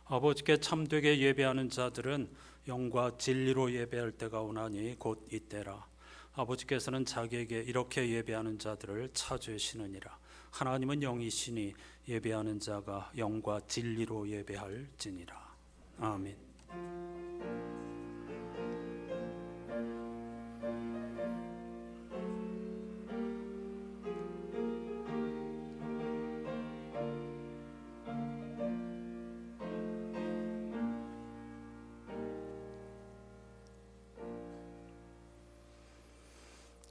아버지께 참되게 예배하는 자들은 영과 진리로 예배할 때가 오나니 곧 이때라. 아버지께서는 자기에게 이렇게 예배하는 자들을 찾으시느니라. 하나님은 영이시니 예배하는 자가 영과 진리로 예배할지니라. 아멘.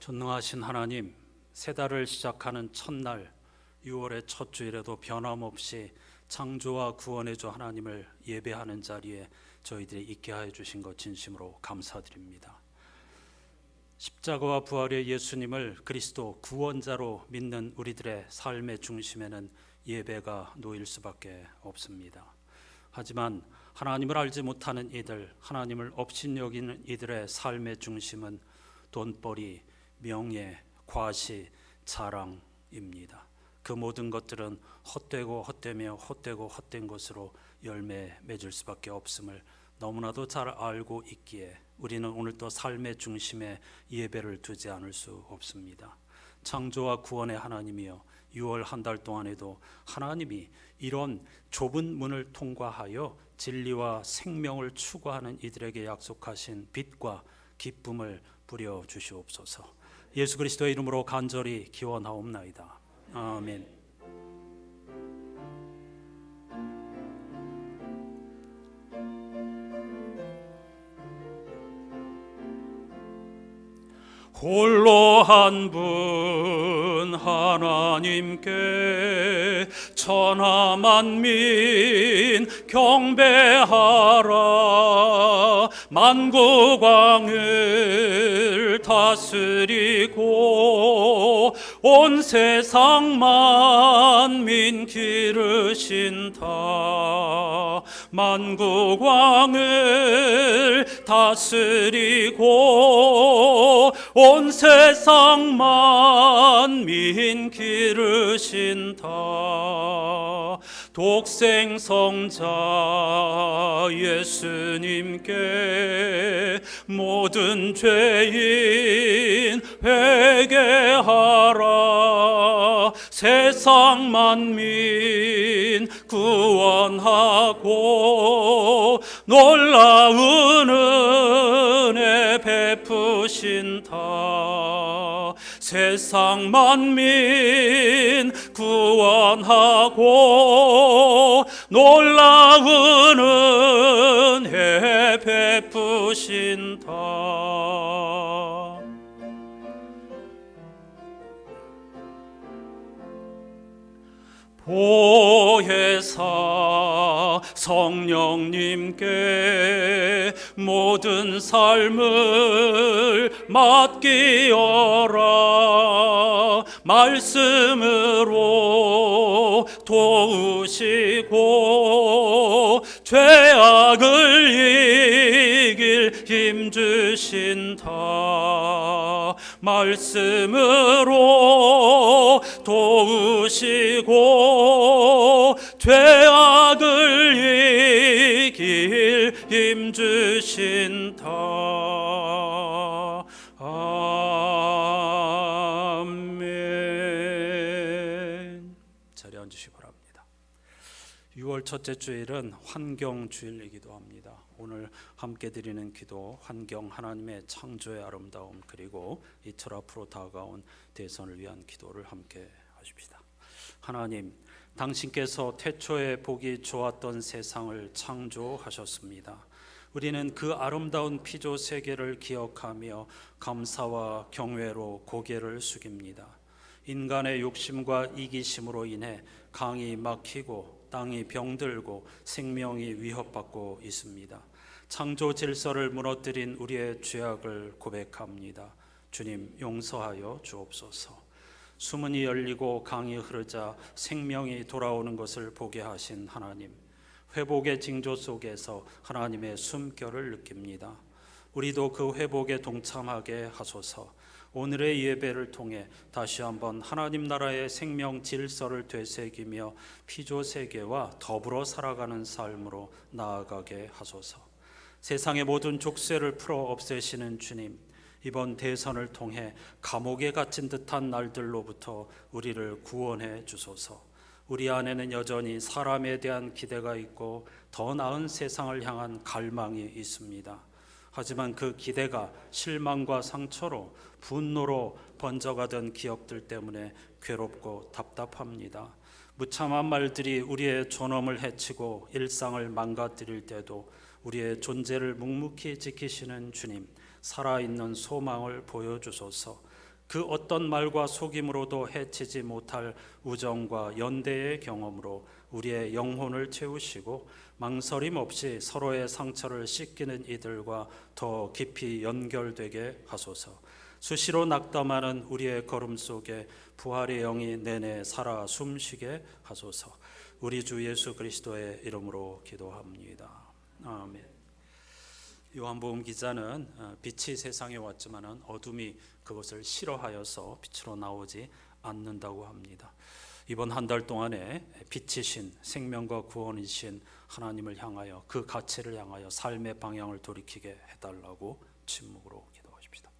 전능하신 하나님, 새 달을 시작하는 첫날 6월의 첫 주일에도 변함없이 창조와 구원의 주 하나님을 예배하는 자리에 저희들이 있게 하여 주신 것 진심으로 감사드립니다. 십자가와 부활의 예수님을 그리스도 구원자로 믿는 우리들의 삶의 중심에는 예배가 놓일 수밖에 없습니다. 하지만 하나님을 알지 못하는 이들, 하나님을 업신여기는 이들의 삶의 중심은 돈벌이, 명예, 과시, 자랑입니다. 그 모든 것들은 헛되고 헛되며 헛되고 헛된 것으로 열매 맺을 수밖에 없음을 너무나도 잘 알고 있기에 우리는 오늘도 삶의 중심에 예배를 두지 않을 수 없습니다. 창조와 구원의 하나님이여, 6월 한 달 동안에도 하나님이 이런 좁은 문을 통과하여 진리와 생명을 추구하는 이들에게 약속하신 빛과 기쁨을 부려 주시옵소서. 예수 그리스도의 이름으로 간절히 기원하옵나이다. 아멘. 홀로 한 분 하나님께 천하 만민 경배하라. 만국왕을 다스리고 온 세상 만민 기르신다. 만국왕을 다스리고 온 세상 만민 기르신다. 독생성자 예수님께 모든 죄인 회개하라. 세상 만민 구원하고 놀라운 은혜 베푸신다. 세상 만민 구원하고 놀라운 은혜 베푸신다. 보혜사 성령님께 모든 삶을 맡기어라. 말씀으로 도우시고 죄악을 이길 힘 주신다. 말씀으로 도우시고 죄악을 이길 힘 주신다. 아멘. 자리에 앉으시기 바랍니다. 6월 첫째 주일은 환경주일이기도 합니다. 오늘 함께 드리는 기도, 환경, 하나님의 창조의 아름다움, 그리고 이틀 앞으로 다가온 대선을 위한 기도를 함께 하십시다. 하나님, 당신께서 태초에 보기 좋았던 세상을 창조하셨습니다. 우리는 그 아름다운 피조 세계를 기억하며 감사와 경외로 고개를 숙입니다. 인간의 욕심과 이기심으로 인해 강이 막히고 땅이 병들고 생명이 위협받고 있습니다. 창조 질서를 무너뜨린 우리의 죄악을 고백합니다. 주님, 용서하여 주옵소서. 수문이 열리고 강이 흐르자 생명이 돌아오는 것을 보게 하신 하나님, 회복의 징조 속에서 하나님의 숨결을 느낍니다. 우리도 그 회복에 동참하게 하소서. 오늘의 예배를 통해 다시 한번 하나님 나라의 생명 질서를 되새기며 피조 세계와 더불어 살아가는 삶으로 나아가게 하소서. 세상의 모든 족쇄를 풀어 없애시는 주님, 이번 대선을 통해 감옥에 갇힌 듯한 날들로부터 우리를 구원해 주소서. 우리 안에는 여전히 사람에 대한 기대가 있고 더 나은 세상을 향한 갈망이 있습니다. 하지만 그 기대가 실망과 상처로, 분노로 번져가던 기억들 때문에 괴롭고 답답합니다. 무참한 말들이 우리의 존엄을 해치고 일상을 망가뜨릴 때도 우리의 존재를 묵묵히 지키시는 주님, 살아있는 소망을 보여주소서. 그 어떤 말과 속임으로도 해치지 못할 우정과 연대의 경험으로 우리의 영혼을 채우시고 망설임 없이 서로의 상처를 씻기는 이들과 더 깊이 연결되게 하소서. 수시로 낙담하는 우리의 걸음 속에 부활의 영이 내내 살아 숨쉬게 하소서. 우리 주 예수 그리스도의 이름으로 기도합니다. 아멘. 요한복음 기자는 빛이 세상에 왔지만은 어둠이 그것을 싫어하여서 빛으로 나오지 않는다고 합니다. 이번 한 달 동안에 빛이신 생명과 구원이신 하나님을 향하여, 그 가치를 향하여 삶의 방향을 돌이키게 해달라고 침묵으로 기도하십시다.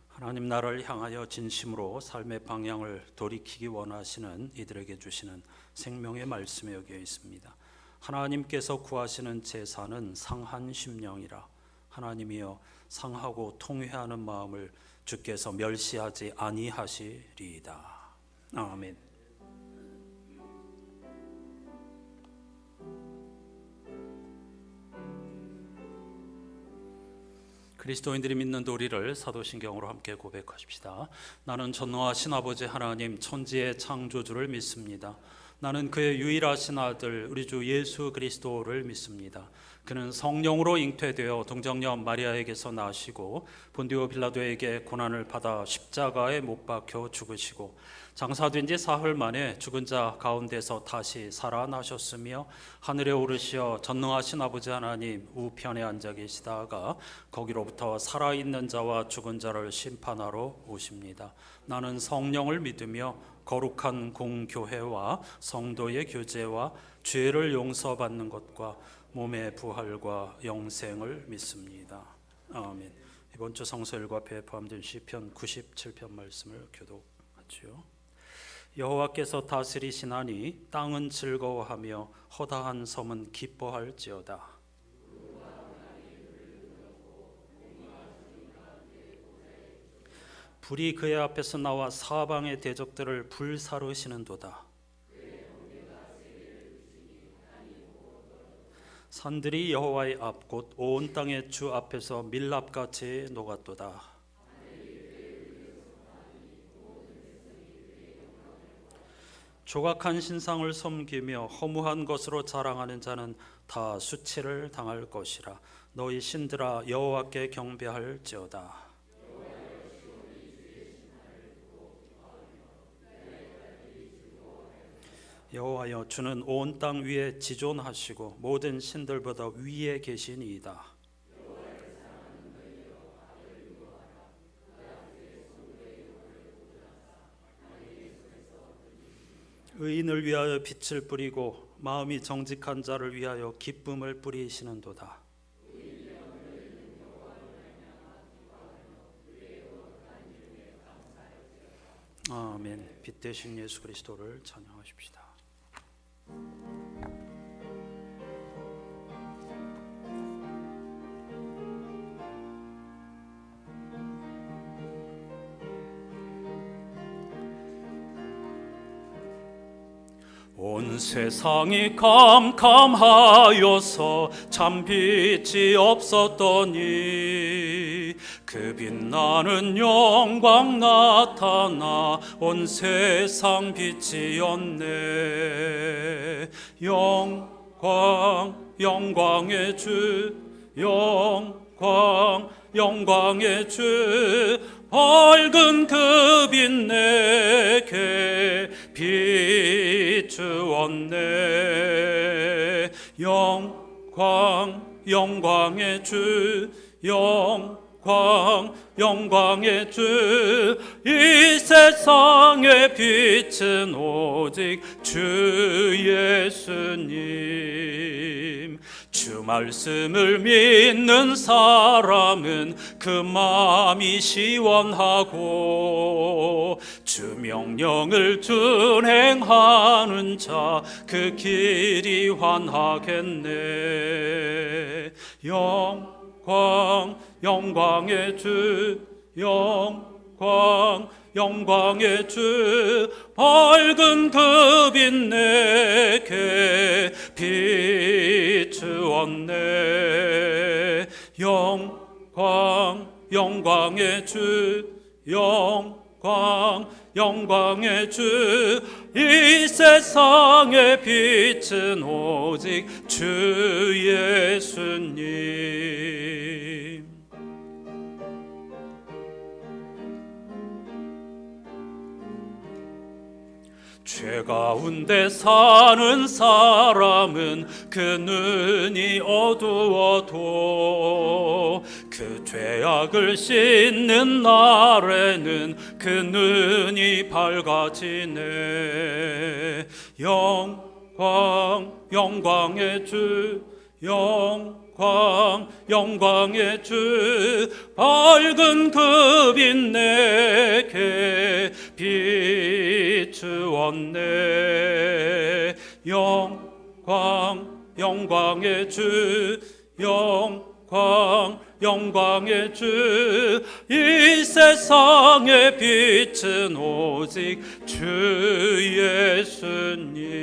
하나님 나라를 향하여 진심으로 삶의 방향을 돌이키기 원하시는 이들에게 주시는 생명의 말씀에 여기에 있습니다. 하나님께서 구하시는 제사는 상한 심령이라. 하나님이여, 상하고 통회하는 마음을 주께서 멸시하지 아니하시리이다. 아멘. 그리스도인들이 믿는 도리를 사도신경으로 함께 고백하십시다. 나는 전능하신 아버지 하나님, 천지의 창조주를 믿습니다. 나는 그의 유일하신 아들 우리 주 예수 그리스도를 믿습니다. 그는 성령으로 잉태되어 동정녀 마리아에게서 나시고 본디오 빌라도에게 고난을 받아 십자가에 못 박혀 죽으시고 장사된 지 사흘 만에 죽은 자 가운데서 다시 살아나셨으며 하늘에 오르시어 전능하신 아버지 하나님 우편에 앉아 계시다가 거기로부터 살아있는 자와 죽은 자를 심판하러 오십니다. 나는 성령을 믿으며 거룩한 공교회와 성도의 교제와 죄를 용서받는 것과 몸의 부활과 영생을 믿습니다. 아멘. 이번 주 성서일과표에 포함된 시편 97편 말씀을 교독하지요. 여호와께서 다스리시나니 땅은 즐거워하며 허다한 섬은 기뻐할지어다. 불이 그의 앞에서 나와 사방의 대적들을 불사르시는도다. 산들이 여호와의 앞 곧 온 땅의 주 앞에서 밀랍같이 녹았도다. 조각한 신상을 섬기며 허무한 것으로 자랑하는 자는 다 수치를 당할 것이라. 너희 신들아 여호와께 경배할지어다. 여호와여, 주는 온 땅 위에 지존하시고 모든 신들보다 위에 계시니이다. 의인을 위하여 빛을 뿌리고 마음이 정직한 자를 위하여 기쁨을 뿌리시는도다. 아멘. 빛 되신 예수 그리스도를 찬양하십시다. 온 세상이 캄캄하여서 참 빛이 없었더니 그 빛나는 영광 나타나 온 세상 빛이었네. 영광의 주, 영광의 주, 밝은 그 빛 내게 비추었네. 영광의 주, 영광의 주, 이 세상의 빛은 오직 주 예수님. 주 말씀을 믿는 사람은 그 마음이 시원하고 주 명령을 준행하는 자 그 길이 환하겠네. 영광의 주, 영광의 주, 밝은 그 빛 내게 비추었네. 영광의 주, 영광의 주, 이 세상의 빛은 오직 주 예수님. 죄 가운데 사는 사람은 그 눈이 어두워도 그 죄악을 씻는 날에는 그 눈이 밝아지네. 영광의 주, 영광의 주, 밝은 그 빛 내게 비추었네. 영광의 주, 영광의 주, 이 세상의 빛은 오직 주 예수님.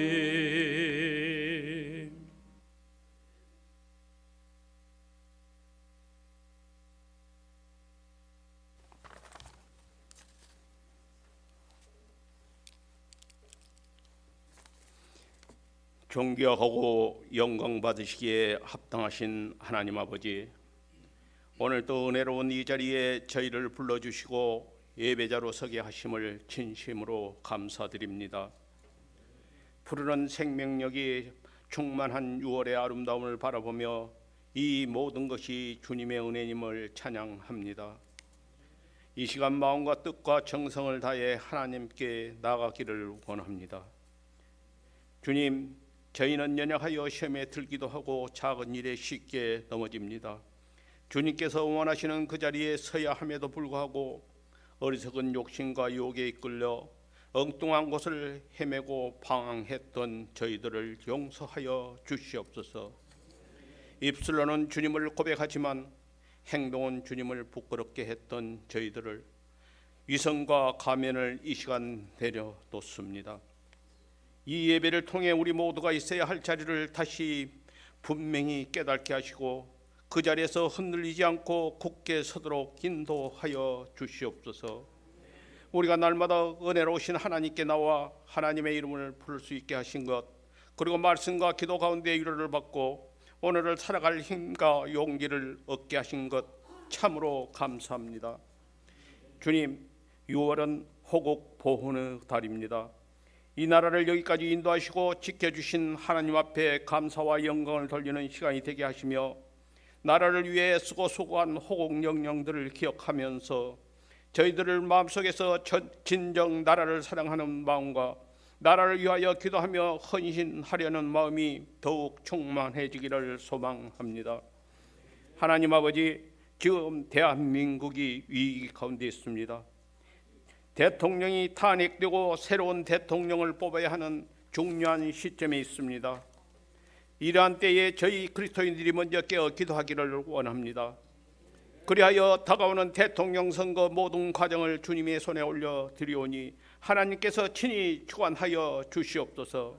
존귀하고 영광 받으시기에 합당하신 하나님 아버지, 오늘 또 은혜로운 이 자리에 저희를 불러주시고 예배자로 서게 하심을 진심으로 감사드립니다. 푸르른 생명력이 충만한 6월의 아름다움을 바라보며 이 모든 것이 주님의 은혜임을 찬양합니다. 이 시간 마음과 뜻과 정성을 다해 하나님께 나아가기를 원합니다. 주님, 저희는 연약하여 시험에 들기도 하고 작은 일에 쉽게 넘어집니다. 주님께서 원하시는 그 자리에 서야 함에도 불구하고 어리석은 욕심과 유혹에 이끌려 엉뚱한 곳을 헤매고 방황했던 저희들을 용서하여 주시옵소서. 입술로는 주님을 고백하지만 행동은 주님을 부끄럽게 했던 저희들을 위선과 가면을 이 시간 내려놓습니다. 이 예배를 통해 우리 모두가 있어야 할 자리를 다시 분명히 깨닫게 하시고 그 자리에서 흔들리지 않고 굳게 서도록 인도하여 주시옵소서. 우리가 날마다 은혜로우신 하나님께 나와 하나님의 이름을 부를 수 있게 하신 것, 그리고 말씀과 기도 가운데 위로를 받고 오늘을 살아갈 힘과 용기를 얻게 하신 것 참으로 감사합니다. 주님, 6월은 호국 보훈의 달입니다. 이 나라를 여기까지 인도하시고 지켜주신 하나님 앞에 감사와 영광을 돌리는 시간이 되게 하시며 나라를 위해 쓰고 수고한 호국 영령들을 기억하면서 저희들을 마음속에서 진정 나라를 사랑하는 마음과 나라를 위하여 기도하며 헌신하려는 마음이 더욱 충만해지기를 소망합니다. 하나님 아버지, 지금 대한민국이 위기 가운데 있습니다. 대통령이 탄핵되고 새로운 대통령을 뽑아야 하는 중요한 시점에 있습니다. 이러한 때에 저희 그리스도인들이 먼저 깨어 기도하기를 원합니다. 그리하여 다가오는 대통령 선거 모든 과정을 주님의 손에 올려 드리오니 하나님께서 친히 주관하여 주시옵소서.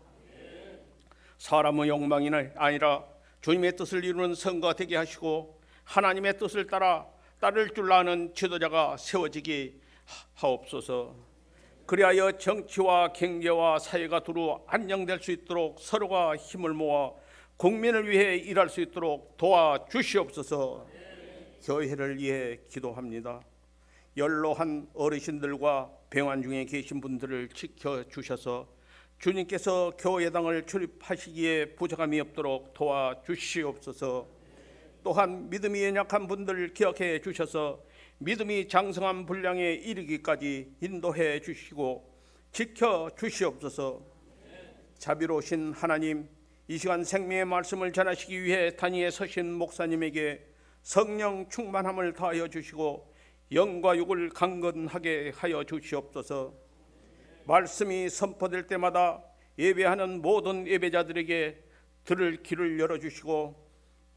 사람의 욕망이 아니라 주님의 뜻을 이루는 성가 되게 하시고 하나님의 뜻을 따를 줄 아는 지도자가 세워지게 하옵소서. 그리하여 정치와 경제와 사회가 두루 안정될 수 있도록 서로가 힘을 모아 국민을 위해 일할 수 있도록 도와주시옵소서. 교회를 위해 기도합니다. 연로한 어르신들과 병환 중에 계신 분들을 지켜주셔서 주님께서 교회당을 출입하시기에 부족함이 없도록 도와주시옵소서. 또한 믿음이 연약한 분들을 기억해 주셔서 믿음이 장성한 분량에 이르기까지 인도해 주시고 지켜 주시옵소서. 자비로우신 하나님, 이 시간 생명의 말씀을 전하시기 위해 단위에 서신 목사님에게 성령 충만함을 다하여 주시고 영과 육을 강건하게 하여 주시옵소서. 말씀이 선포될 때마다 예배하는 모든 예배자들에게 들을 길을 열어주시고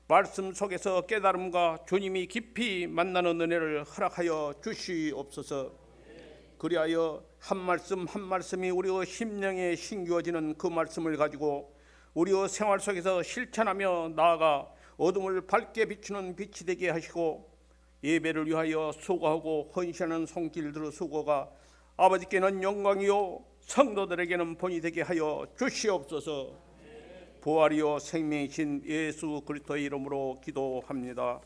말씀 속에서 깨달음과 주님이 깊이 만나는 은혜를 허락하여 주시옵소서. 그리하여 한 말씀 한 말씀이 우리의 심령에 심겨지는 그 말씀을 가지고 우리의 생활 속에서 실천하며 나아가 어둠을 밝게 비추는 빛이 되게 하시고 예배를 위하여 수고하고 헌신하는 손길들의 수고가 아버지께는 영광이요 성도들에게는 본이 되게 하여 주시옵소서. 부활이요 생명이신 예수 그리스도의 이름으로 기도합니다.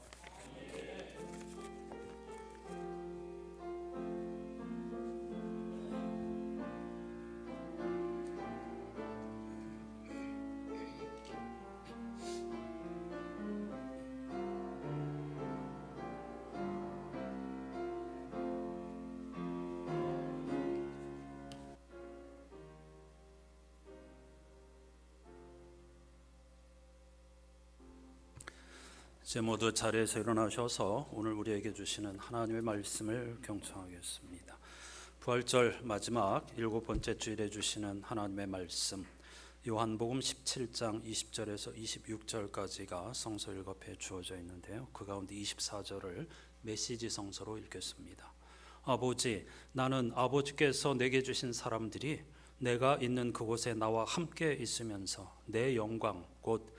이제 모두 자리에서 일어나셔서 오늘 우리에게 주시는 하나님의 말씀을 경청하겠습니다. 부활절 마지막 7번째 주일에 주시는 하나님의 말씀, 요한복음 17장 20절에서 26절까지가 성서 일과표에 주어져 있는데요, 그 가운데 24절을 메시지 성서로 읽겠습니다. 아버지, 나는 아버지께서 내게 주신 사람들이 내가 있는 그곳에 나와 함께 있으면서 내 영광 곧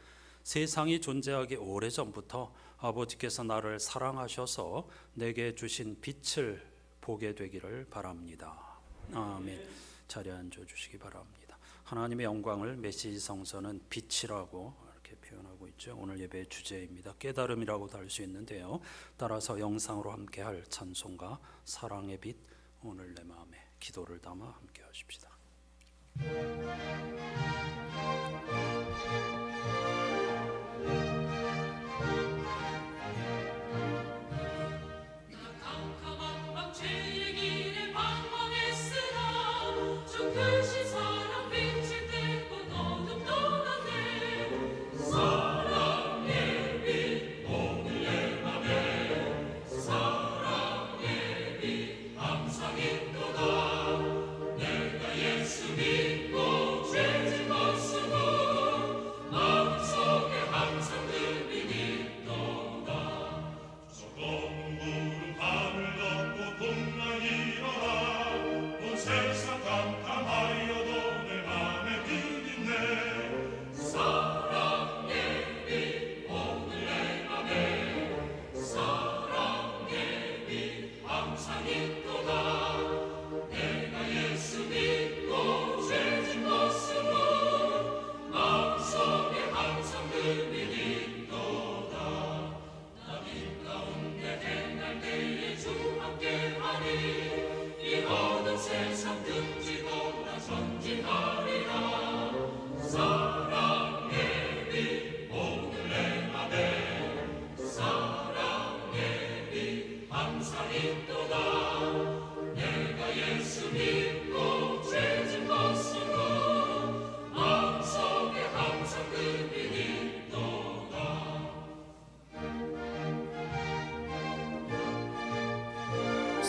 세상이 존재하기 오래전부터 아버지께서 나를 사랑하셔서 내게 주신 빛을 보게 되기를 바랍니다. 아멘. 자리에 앉아주시기 바랍니다. 하나님의 영광을 메시지 성서는 빛이라고 이렇게 표현하고 있죠. 오늘 예배의 주제입니다. 깨달음이라고도 할 수 있는데요, 따라서 영상으로 함께할 찬송가 사랑의 빛 오늘 내 마음에 기도를 담아 함께 하십시다.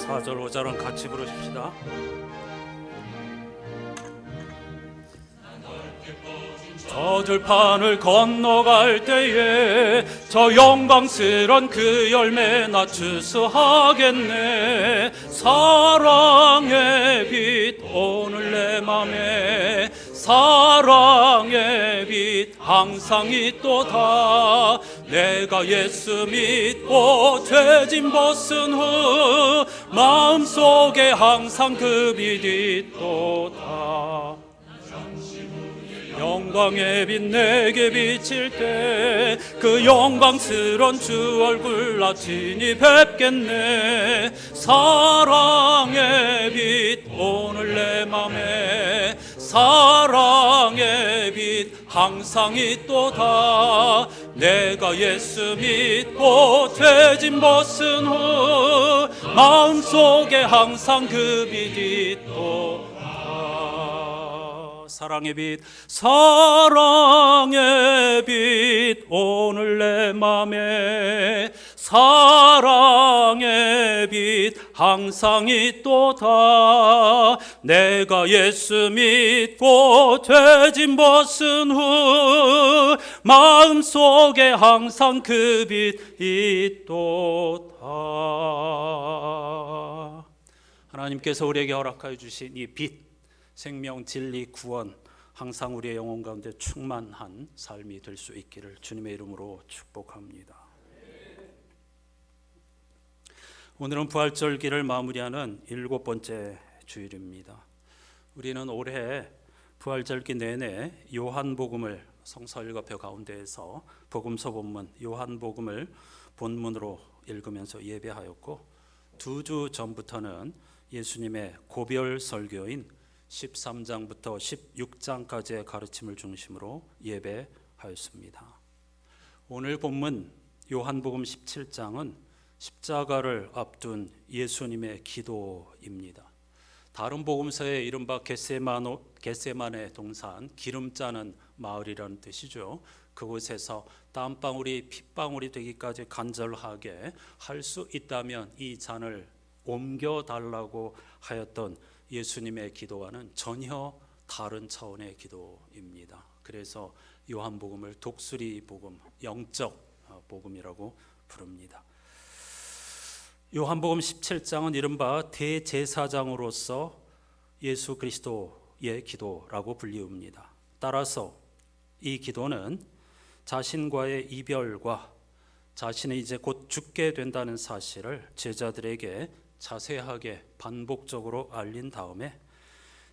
사 4절 5절은 같이 부르십시다. 저 들판을 건너갈 때에 저 영광스런 그 열매 나 추수하겠네. 사랑의 빛 오늘 내 내 맘에 사랑의 빛 항상 있도다. 내가 예수 믿고 죄짐 벗은 후 마음속에 항상 그 빛 있도다. 영광의 빛 내게 비칠 때 그 영광스런 주 얼굴 나 친히 뵙겠네. 사랑의 빛 오늘 내 맘에 사랑의 빛 항상 있도다. 내가 예수 믿고 죄짐 벗은 후 마음속에 항상 그 빛 있도다. 사랑의 빛 사랑의 빛 오늘 내 맘에 사랑의 빛 항상 있도다. 내가 예수 믿고 죄짐 벗은 후 마음속에 항상 그 빛 있도다. 하나님께서 우리에게 허락하여 주신 이 빛, 생명, 진리, 구원 항상 우리의 영혼 가운데 충만한 삶이 될 수 있기를 주님의 이름으로 축복합니다. 오늘은 부활절기를 마무리하는 7번째 주일입니다. 우리는 올해 부활절기 내내 요한복음을 성서일과표 가운데에서 복음서 본문 요한복음을 본문으로 읽으면서 예배하였고, 2주 전부터는 예수님의 고별 설교인 13장부터 16장까지의 가르침을 중심으로 예배하였습니다. 오늘 본문 요한복음 17장은 십자가를 앞둔 예수님의 기도입니다. 다른 복음서에 이른바 겟세마네 동산, 기름 짜는 마을이라는 뜻이죠. 그곳에서 땀방울이 핏방울이 되기까지 간절하게 할 수 있다면 이 잔을 옮겨달라고 하였던 예수님의 기도와는 전혀 다른 차원의 기도입니다. 그래서 요한복음을 독수리 복음, 영적 복음이라고 부릅니다. 요한복음 17장은 이른바 대제사장으로서 예수 그리스도의 기도라고 불리웁니다. 따라서 이 기도는 자신과의 이별과 자신이 이제 곧 죽게 된다는 사실을 제자들에게 자세하게 반복적으로 알린 다음에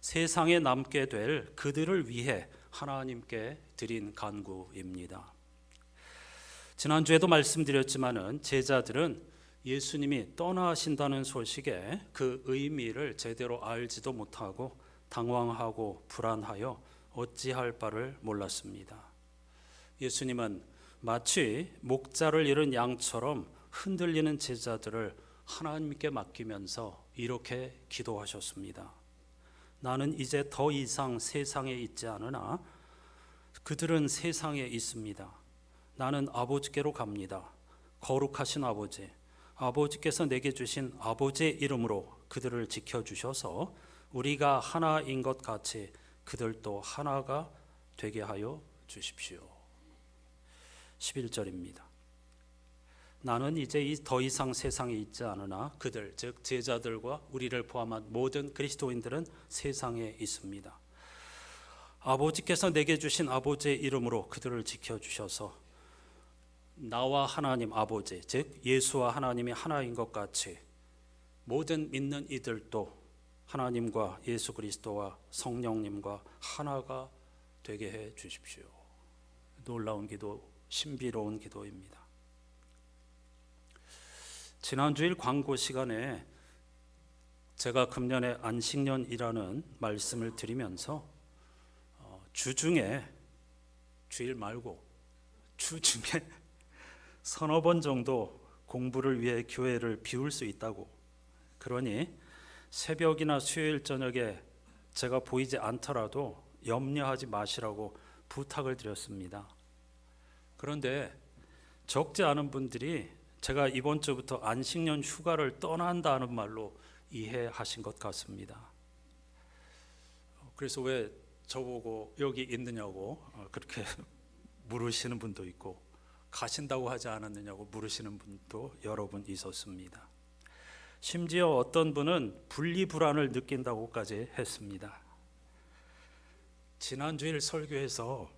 세상에 남게 될 그들을 위해 하나님께 드린 간구입니다. 지난주에도 말씀드렸지만은 제자들은 예수님이 떠나신다는 소식에 그 의미를 제대로 알지도 못하고 당황하고 불안하여 어찌할 바를 몰랐습니다. 예수님은 마치 목자를 잃은 양처럼 흔들리는 제자들을 하나님께 맡기면서 이렇게 기도하셨습니다. 나는 이제 더 이상 세상에 있지 않으나 그들은 세상에 있습니다. 나는 아버지께로 갑니다. 거룩하신 아버지, 아버지께서 내게 주신 아버지의 이름으로 그들을 지켜주셔서 우리가 하나인 것 같이 그들도 하나가 되게 하여 주십시오. 11절입니다. 나는 이제 더 이상 세상에 있지 않으나 그들, 즉 제자들과 우리를 포함한 모든 그리스도인들은 세상에 있습니다. 아버지께서 내게 주신 아버지의 이름으로 그들을 지켜주셔서 나와 하나님 아버지, 즉 예수와 하나님이 하나인 것 같이 모든 믿는 이들도 하나님과 예수 그리스도와 성령님과 하나가 되게 해 주십시오. 놀라운 기도, 신비로운 기도입니다. 지난주일 광고 시간에 제가 금년에 안식년이라는 말씀을 드리면서 주중에, 주일 말고 주중에 서너 번 정도 공부를 위해 교회를 비울 수 있다고, 그러니 새벽이나 수요일 저녁에 제가 보이지 않더라도 염려하지 마시라고 부탁을 드렸습니다. 그런데 적지 않은 분들이 제가 이번 주부터 안식년 휴가를 떠난다는 말로 이해하신 것 같습니다. 그래서 왜 저보고 여기 있느냐고 그렇게 물으시는 분도 있고, 가신다고 하지 않았느냐고 물으시는 분도 여러 분 있었습니다. 심지어 어떤 분은 분리불안을 느낀다고까지 했습니다. 지난주일 설교에서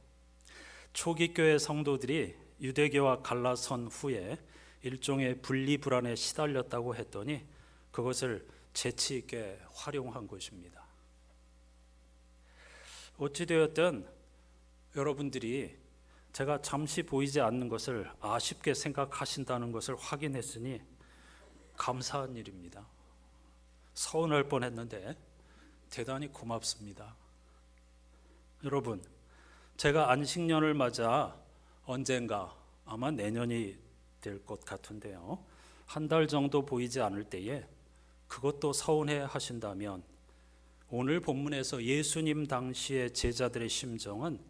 초기 교회 성도들이 유대교와 갈라선 후에 일종의 분리불안에 시달렸다고 했더니 그것을 재치 있게 활용한 것입니다. 어찌되었든 여러분들이 제가 잠시 보이지 않는 것을 아쉽게 생각하신다는 것을 확인했으니 감사한 일입니다. 서운할 뻔했는데 대단히 고맙습니다. 여러분, 제가 안식년을 맞아 언젠가 아마 내년이 될 것 같은데요, 한 달 정도 보이지 않을 때에 그것도 서운해 하신다면 오늘 본문에서 예수님 당시의 제자들의 심정은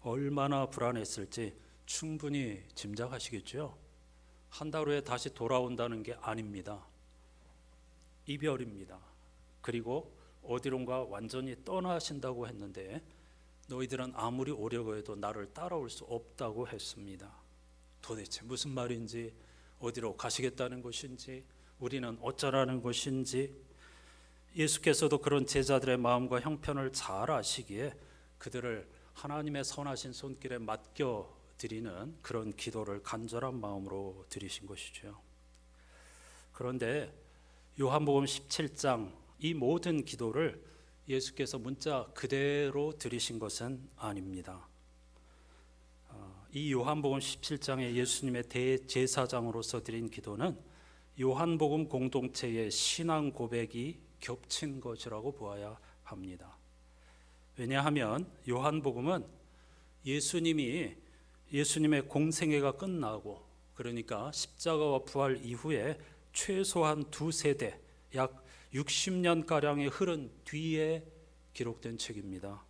얼마나 불안했을지 충분히 짐작하시겠죠. 한 달 후에 다시 돌아온다는 게 아닙니다. 이별입니다. 그리고 어디론가 완전히 떠나신다고 했는데 너희들은 아무리 오려고 해도 나를 따라올 수 없다고 했습니다. 도대체 무슨 말인지, 어디로 가시겠다는 것인지, 우리는 어쩌라는 것인지, 예수께서도 그런 제자들의 마음과 형편을 잘 아시기에 그들을 하나님의 선하신 손길에 맡겨 드리는 그런 기도를 간절한 마음으로 드리신 것이죠. 그런데 요한복음 17장 이 모든 기도를 예수께서 문자 그대로 드리신 것은 아닙니다. 이 요한복음 17장에 예수님의 대제사장으로서 드린 기도는 요한복음 공동체의 신앙 고백이 겹친 것이라고 보아야 합니다. 왜냐하면 요한복음은 예수님의 공생애가 끝나고, 그러니까 십자가와 부활 이후에 최소한 두 세대, 약 60년가량이 흐른 뒤에 기록된 책입니다.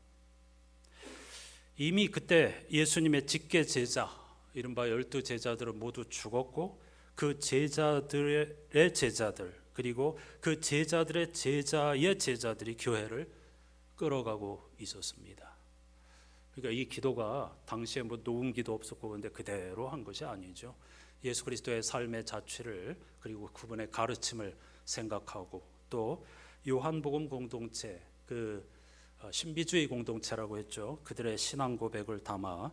이미 그때 예수님의 직계 제자, 이른바 12제자들은 모두 죽었고 그 제자들의 제자들, 그리고 그 제자들의 제자의 제자들이 교회를 끌어가고 있었습니다. 그러니까 이 기도가 당시에 뭐 놓은 기도 없었고 그런데 그대로 한 것이 아니죠. 예수 그리스도의 삶의 자취를, 그리고 그분의 가르침을 생각하고, 또 요한복음 공동체, 그 신비주의 공동체라고 했죠. 그들의 신앙 고백을 담아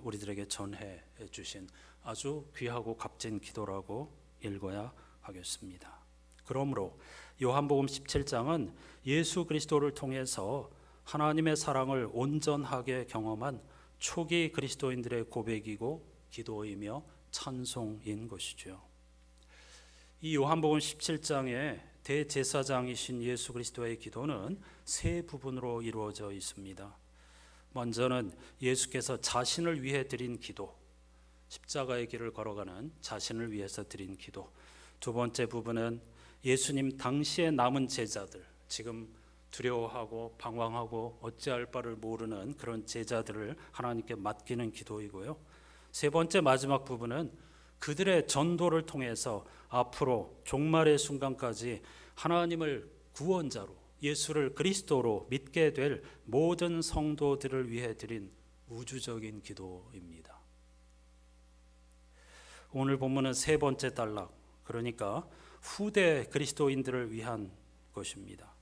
우리들에게 전해 주신 아주 귀하고 값진 기도라고 읽어야 하겠습니다. 그러므로 요한복음 17장은 예수 그리스도를 통해서 하나님의 사랑을 온전하게 경험한 초기 그리스도인들의 고백이고 기도이며 찬송인 것이죠. 이 요한복음 17장에 대제사장이신 예수 그리스도의 기도는 세 부분으로 이루어져 있습니다. 먼저는 예수께서 자신을 위해 드린 기도, 십자가의 길을 걸어가는 자신을 위해서 드린 기도. 두 번째 부분은 예수님 당시에 남은 제자들, 지금 두려워하고 방황하고 어찌할 바를 모르는 그런 제자들을 하나님께 맡기는 기도이고요. 세 번째 마지막 부분은 그들의 전도를 통해서 앞으로 종말의 순간까지 하나님을 구원자로, 예수를 그리스도로 믿게 될 모든 성도들을 위해 드린 우주적인 기도입니다. 오늘 본문은 세 번째 단락, 그러니까 후대 그리스도인들을 위한 것입니다.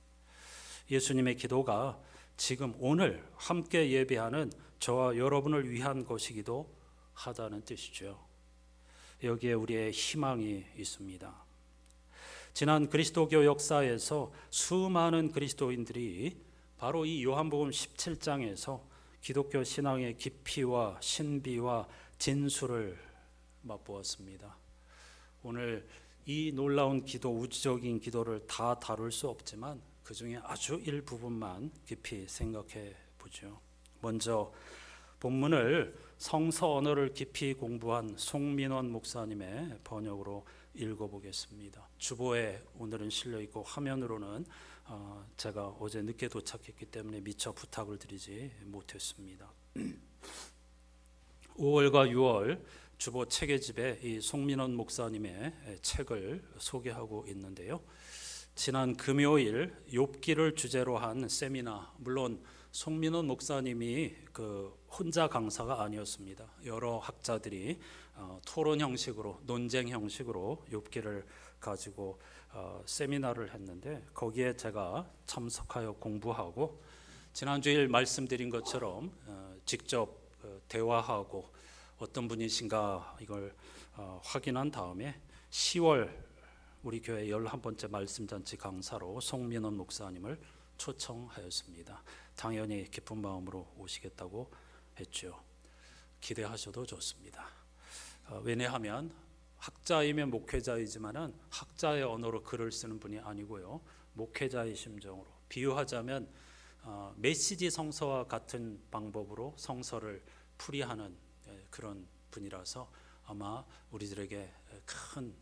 예수님의 기도가 지금 오늘 함께 예배하는 저와 여러분을 위한 것이기도 하다는 뜻이죠. 여기에 우리의 희망이 있습니다. 지난 그리스도교 역사에서 수많은 그리스도인들이 바로 이 요한복음 17장에서 기독교 신앙의 깊이와 신비와 진수를 맛보았습니다. 오늘 이 놀라운 기도, 우주적인 기도를 다 다룰 수 없지만 그 중에 아주 일부분만 깊이 생각해 보죠. 먼저 본문을 성서 언어를 깊이 공부한 송민원 목사님의 번역으로 읽어보겠습니다. 주보에 오늘은 실려 있고 화면으로는 제가 어제 늦게 도착했기 때문에 미처 부탁을 드리지 못했습니다. 5월과 6월 주보 체계집에 이 송민원 목사님의 책을 소개하고 있는데요. 지난 금요일 욥기를 주제로 한 세미나, 물론 송민원 목사님이 혼자 강사가 아니었습니다. 여러 학자들이 토론 형식으로, 논쟁 형식으로 욥기를 가지고 세미나를 했는데 거기에 제가 참석하여 공부하고 지난주일 말씀드린 것처럼 직접 대화하고 어떤 분이신가 이걸 확인한 다음에 10월 우리 교회 11번째 말씀잔치 강사로 송민원 목사님을 초청하였습니다. 당연히 기쁜 마음으로 오시겠다고 했죠. 기대하셔도 좋습니다. 왜냐하면 학자이면 목회자이지만은 학자의 언어로 글을 쓰는 분이 아니고요, 목회자의 심정으로, 비유하자면 메시지 성서와 같은 방법으로 성서를 풀이하는 그런 분이라서 아마 우리들에게 큰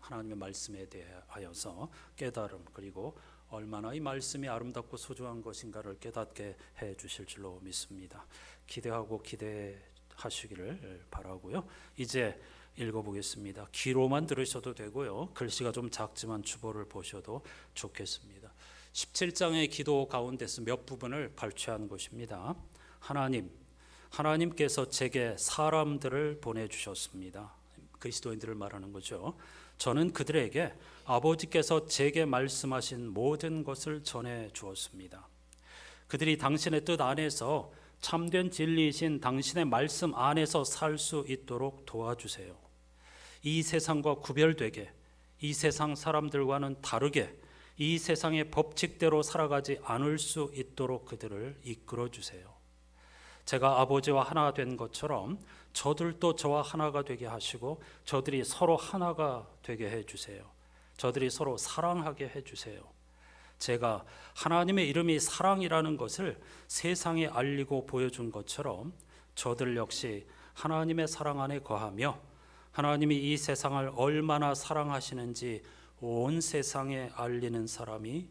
하나님의 말씀에 대하여서 깨달음, 그리고 얼마나 이 말씀이 아름답고 소중한 것인가를 깨닫게 해 주실 줄로 믿습니다. 기대하고 기대하시기를 바라고요. 이제 읽어보겠습니다. 귀로만 들으셔도 되고요, 글씨가 좀 작지만 주보를 보셔도 좋겠습니다. 17장의 기도 가운데서 몇 부분을 발췌한 것입니다. 하나님께서 제게 사람들을 보내주셨습니다. 그리스도인들을 말하는 거죠. 저는 그들에게 아버지께서 제게 말씀하신 모든 것을 전해 주었습니다. 그들이 당신의 뜻 안에서 참된 진리이신 당신의 말씀 안에서 살 수 있도록 도와주세요. 이 세상과 구별되게, 이 세상 사람들과는 다르게 이 세상의 법칙대로 살아가지 않을 수 있도록 그들을 이끌어 주세요. 제가 아버지와 하나 된 것처럼 저들도 저와 하나가 되게 하시고 저들이 서로 하나가 되게 해주세요. 저들이 서로 사랑하게 해주세요. 제가 하나님의 이름이 사랑이라는 것을 세상에 알리고 보여준 것처럼 저들 역시 하나님의 사랑 안에 거하며 하나님이 이 세상을 얼마나 사랑하시는지 온 세상에 알리는 사람이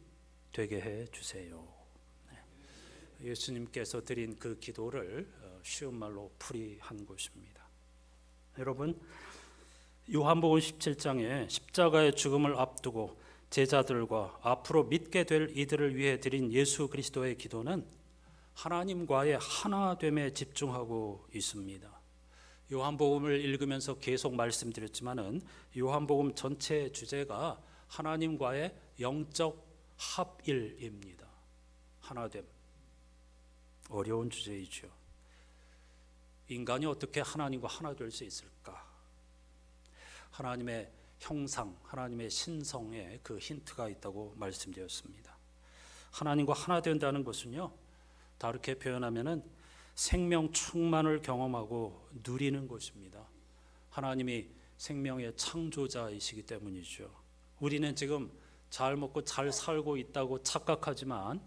되게 해주세요. 예수님께서 드린 그 기도를 쉬운 말로 풀이한 것입니다. 여러분, 요한복음 17장에 십자가의 죽음을 앞두고 제자들과 앞으로 믿게 될 이들을 위해 드린 예수 그리스도의 기도는 하나님과의 하나됨에 집중하고 있습니다. 요한복음을 읽으면서 계속 말씀드렸지만은 요한복음 전체 주제가 하나님과의 영적 합일입니다. 하나됨. 어려운 주제이죠. 인간이 어떻게 하나님과 하나 될 수 있을까? 하나님의 형상, 하나님의 신성에 그 힌트가 있다고 말씀드렸습니다. 하나님과 하나 된다는 것은요, 다르게 표현하면은 생명 충만을 경험하고 누리는 것입니다. 하나님이 생명의 창조자이시기 때문이죠. 우리는 지금 잘 먹고 잘 살고 있다고 착각하지만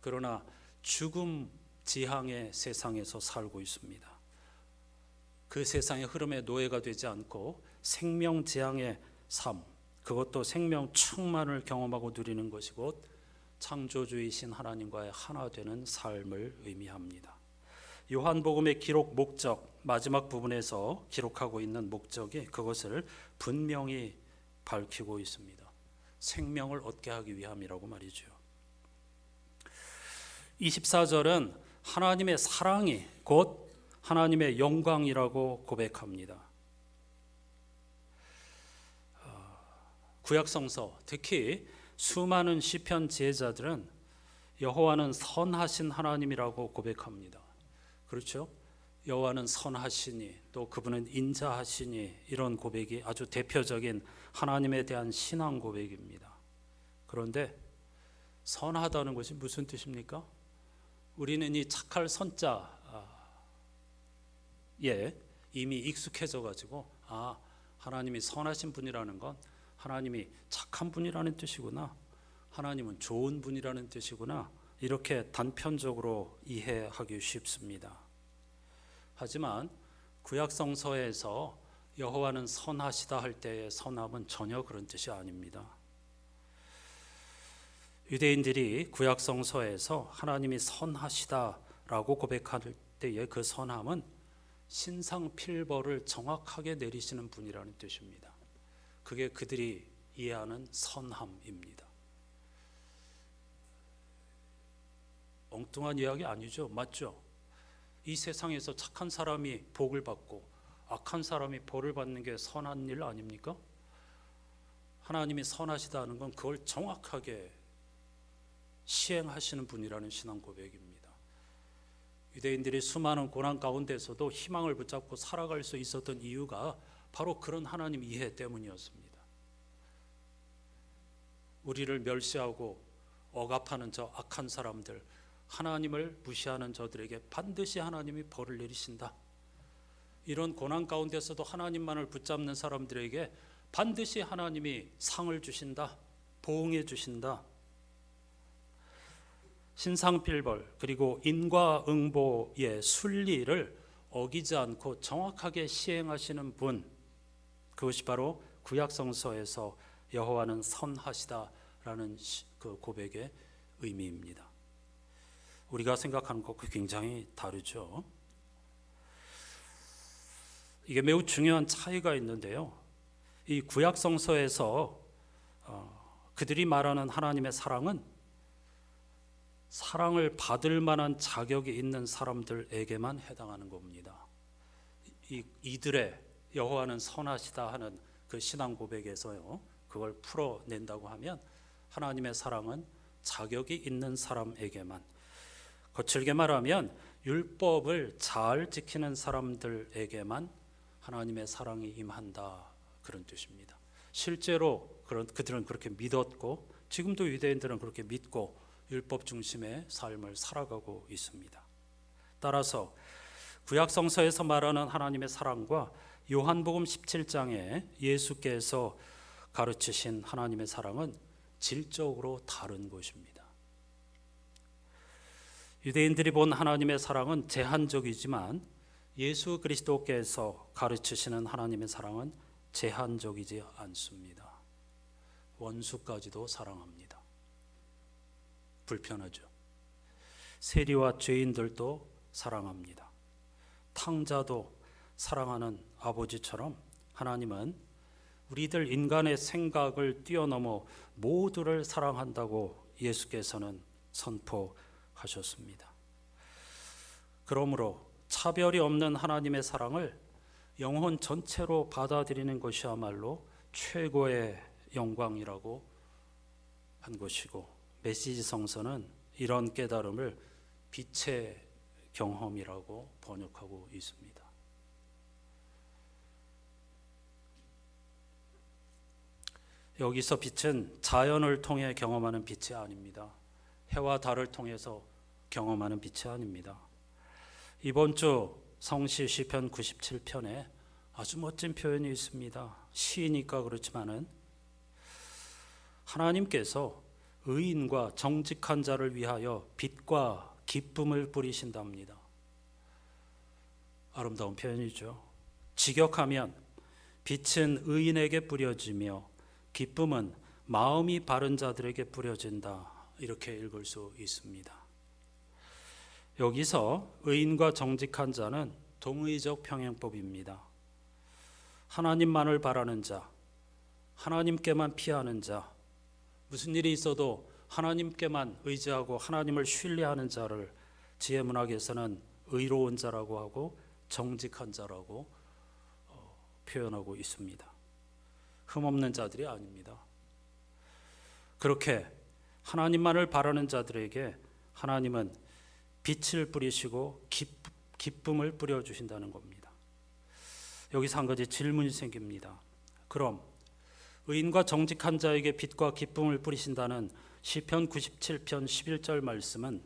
그러나 죽음 지향의 세상에서 살고 있습니다. 그 세상의 흐름에 노예가 되지 않고 생명 지향의 삶, 그것도 생명 충만을 경험하고 누리는 것이 곧 창조주이신 하나님과의 하나 되는 삶을 의미합니다. 요한복음의 기록 목적, 마지막 부분에서 기록하고 있는 목적이 그것을 분명히 밝히고 있습니다. 생명을 얻게 하기 위함이라고 말이죠. 24절은 하나님의 사랑이 곧 하나님의 영광이라고 고백합니다. 구약성서, 특히 수많은 시편 지혜자들은 여호와는 선하신 하나님이라고 고백합니다. 그렇죠? 여호와는 선하시니 또 그분은 인자하시니, 이런 고백이 아주 대표적인 하나님에 대한 신앙 고백입니다. 그런데 선하다는 것이 무슨 뜻입니까? 우리는 이 착할 선자에 이미 익숙해져 가지고 하나님이 선하신 분이라는 건 하나님이 착한 분이라는 뜻이구나, 하나님은 좋은 분이라는 뜻이구나, 이렇게 단편적으로 이해하기 쉽습니다. 하지만 구약성서에서 여호와는 선하시다 할 때의 선함은 전혀 그런 뜻이 아닙니다. 유대인들이 구약성서에서 하나님이 선하시다라고 고백할 때의 그 선함은 신상필벌을 정확하게 내리시는 분이라는 뜻입니다. 그게 그들이 이해하는 선함입니다. 엉뚱한 이야기 아니죠? 맞죠? 이 세상에서 착한 사람이 복을 받고 악한 사람이 벌을 받는 게 선한 일 아닙니까? 하나님이 선하시다는 건 그걸 정확하게 시행하시는 분이라는 신앙 고백입니다. 유대인들이 수많은 고난 가운데서도 희망을 붙잡고 살아갈 수 있었던 이유가 바로 그런 하나님 이해 때문이었습니다. 우리를 멸시하고 억압하는 저 악한 사람들, 하나님을 무시하는 저들에게 반드시 하나님이 벌을 내리신다. 이런 고난 가운데서도 하나님만을 붙잡는 사람들에게 반드시 하나님이 상을 주신다, 보응해 주신다. 신상필벌 그리고 인과응보의 순리를 어기지 않고 정확하게 시행하시는 분, 그것이 바로 구약성서에서 여호와는 선하시다라는 그 고백의 의미입니다. 우리가 생각하는 것과 굉장히 다르죠. 이게 매우 중요한 차이가 있는데요. 이 구약성서에서 그들이 말하는 하나님의 사랑은 사랑을 받을 만한 자격이 있는 사람들에게만 해당하는 겁니다. 이들의 여호와는 선하시다 하는 그 신앙 고백에서요, 그걸 풀어낸다고 하면 하나님의 사랑은 자격이 있는 사람에게만, 거칠게 말하면 율법을 잘 지키는 사람들에게만 하나님의 사랑이 임한다, 그런 뜻입니다. 실제로 그들은 그렇게 믿었고 지금도 유대인들은 그렇게 믿고 율법 중심의 삶을 살아가고 있습니다. 따라서 구약성서에서 말하는 하나님의 사랑과 요한복음 17장에 예수께서 가르치신 하나님의 사랑은 질적으로 다른 것입니다. 유대인들이 본 하나님의 사랑은 제한적이지만 예수 그리스도께서 가르치시는 하나님의 사랑은 제한적이지 않습니다. 원수까지도 사랑합니다. 불편하죠. 세리와 죄인들도 사랑합니다. 탕자도 사랑하는 아버지처럼 하나님은 우리들 인간의 생각을 뛰어넘어 모두를 사랑한다고 예수께서는 선포하셨습니다. 그러므로 차별이 없는 하나님의 사랑을 영혼 전체로 받아들이는 것이야말로 최고의 영광이라고 한 것이고, 메시지 성서는 이런 깨달음을 빛의 경험이라고 번역하고 있습니다. 여기서 빛은 자연을 통해 경험하는 빛이 아닙니다. 해와 달을 통해서 경험하는 빛이 아닙니다. 이번 주 성시 시편 97편에 아주 멋진 표현이 있습니다. 시니까 그렇지만은 하나님께서 의인과 정직한 자를 위하여 빛과 기쁨을 뿌리신답니다. 아름다운 표현이죠. 직역하면 빛은 의인에게 뿌려지며 기쁨은 마음이 바른 자들에게 뿌려진다, 이렇게 읽을 수 있습니다. 여기서 의인과 정직한 자는 동의적 평행법입니다. 하나님만을 바라는 자, 하나님께만 피하는 자, 무슨 일이 있어도 하나님께만 의지하고 하나님을 신뢰하는 자를 지혜문학에서는 의로운 자라고 하고 정직한 자라고 표현하고 있습니다. 흠없는 자들이 아닙니다. 그렇게 하나님만을 바라는 자들에게 하나님은 빛을 뿌리시고 기쁨을 뿌려주신다는 겁니다. 여기서 한 가지 질문이 생깁니다. 그럼 의인과 정직한 자에게 빛과 기쁨을 뿌리신다는 시편 97편 11절 말씀은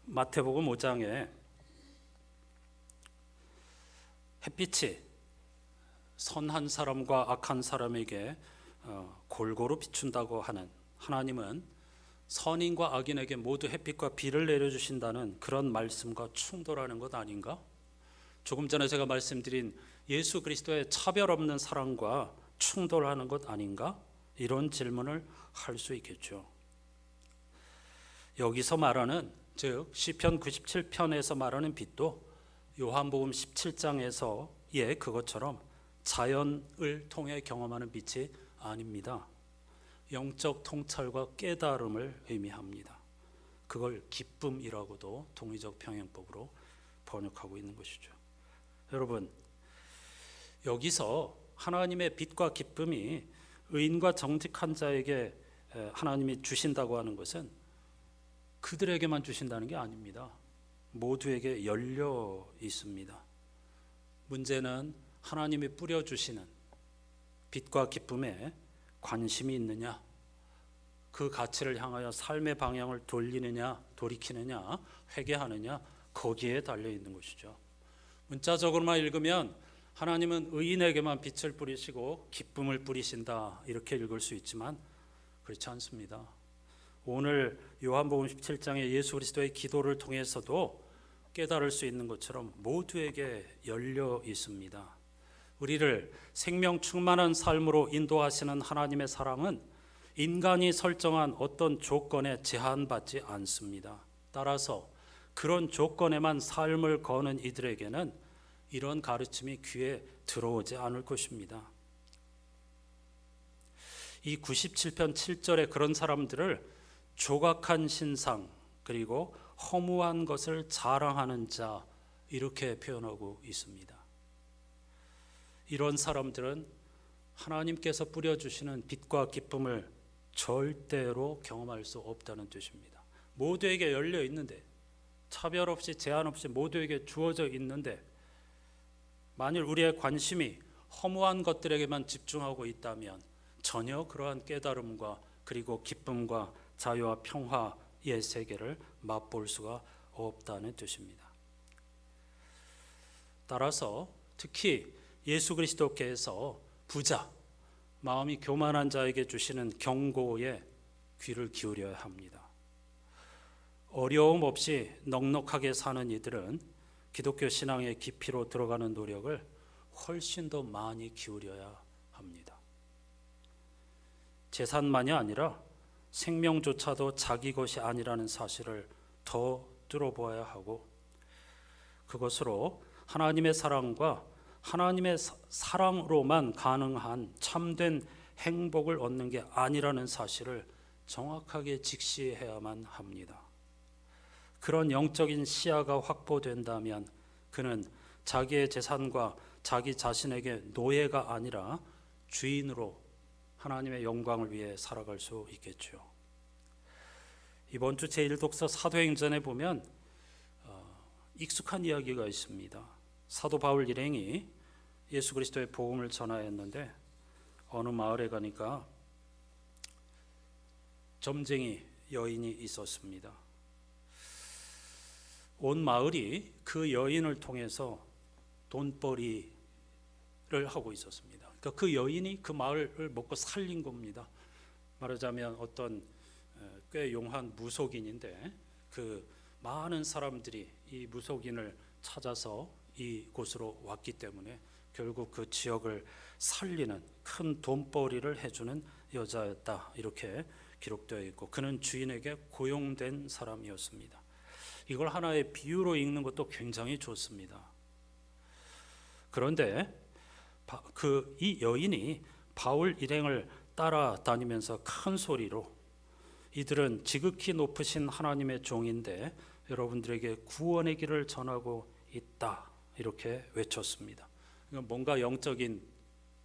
마태복음 5장에 햇빛이 선한 사람과 악한 사람에게 골고루 비춘다고 하는 하나님은 선인과 악인에게 모두 햇빛과 비를 내려주신다는 그런 말씀과 충돌하는 것 아닌가? 조금 전에 제가 말씀드린 예수 그리스도의 차별 없는 사랑과 충돌하는 것 아닌가? 이런 질문을 할 수 있겠죠. 여기서 말하는, 즉 시편 97편에서 말하는 빛도 요한복음 17장에서의 그것처럼 자연을 통해 경험하는 빛이 아닙니다. 영적 통찰과 깨달음을 의미합니다. 그걸 기쁨이라고도 동의적 평행법으로 번역하고 있는 것이죠. 여러분, 여기서 하나님의 빛과 기쁨이 의인과 정직한 자에게 하나님이 주신다고 하는 것은 그들에게만 주신다는 게 아닙니다. 모두에게 열려 있습니다. 문제는 하나님이 뿌려주시는 빛과 기쁨에 관심이 있느냐, 그 가치를 향하여 삶의 방향을 돌리느냐, 돌이키느냐, 회개하느냐, 거기에 달려 있는 것이죠. 문자적으로만 읽으면 하나님은 의인에게만 빛을 뿌리시고 기쁨을 뿌리신다 이렇게 읽을 수 있지만 그렇지 않습니다. 오늘 요한복음 17장의 예수 그리스도의 기도를 통해서도 깨달을 수 있는 것처럼 모두에게 열려 있습니다. 우리를 생명 충만한 삶으로 인도하시는 하나님의 사랑은 인간이 설정한 어떤 조건에 제한받지 않습니다. 따라서 그런 조건에만 삶을 거는 이들에게는 이런 가르침이 귀에 들어오지 않을 것입니다. 이 97편 7절에 그런 사람들을 조각한 신상 그리고 허무한 것을 자랑하는 자 이렇게 표현하고 있습니다. 이런 사람들은 하나님께서 뿌려주시는 빛과 기쁨을 절대로 경험할 수 없다는 뜻입니다. 모두에게 열려 있는데, 차별 없이 제한 없이 모두에게 주어져 있는데, 만일 우리의 관심이 허무한 것들에게만 집중하고 있다면 전혀 그러한 깨달음과 그리고 기쁨과 자유와 평화의 세계를 맛볼 수가 없다는 뜻입니다. 따라서 특히 예수 그리스도께서 부자, 마음이 교만한 자에게 주시는 경고에 귀를 기울여야 합니다. 어려움 없이 넉넉하게 사는 이들은 기독교 신앙의 깊이로 들어가는 노력을 훨씬 더 많이 기울여야 합니다. 재산만이 아니라 생명조차도 자기 것이 아니라는 사실을 더 뚫어보아야 하고, 그것으로 하나님의 사랑과 하나님의 사랑으로만 가능한 참된 행복을 얻는 게 아니라는 사실을 정확하게 직시해야만 합니다. 그런 영적인 시야가 확보된다면 그는 자기의 재산과 자기 자신에게 노예가 아니라 주인으로 하나님의 영광을 위해 살아갈 수 있겠죠. 이번 주 제1독서 사도행전에 보면 익숙한 이야기가 있습니다. 사도 바울 일행이 예수 그리스도의 복음을 전하였는데 어느 마을에 가니까 점쟁이 여인이 있었습니다. 온 마을이 그 여인을 통해서 돈벌이를 하고 있었습니다. 그러니까 그 여인이 그 마을을 먹고 살린 겁니다. 말하자면 어떤 꽤 용한 무속인인데 그 많은 사람들이 이 무속인을 찾아서 이곳으로 왔기 때문에 결국 그 지역을 살리는 큰 돈벌이를 해주는 여자였다 이렇게 기록되어 있고, 그는 주인에게 고용된 사람이었습니다. 이걸 하나의 비유로 읽는 것도 굉장히 좋습니다. 그런데 이 여인이 바울 일행을 따라다니면서 큰 소리로 이들은 지극히 높으신 하나님의 종인데 여러분들에게 구원의 길을 전하고 있다 이렇게 외쳤습니다. 뭔가 영적인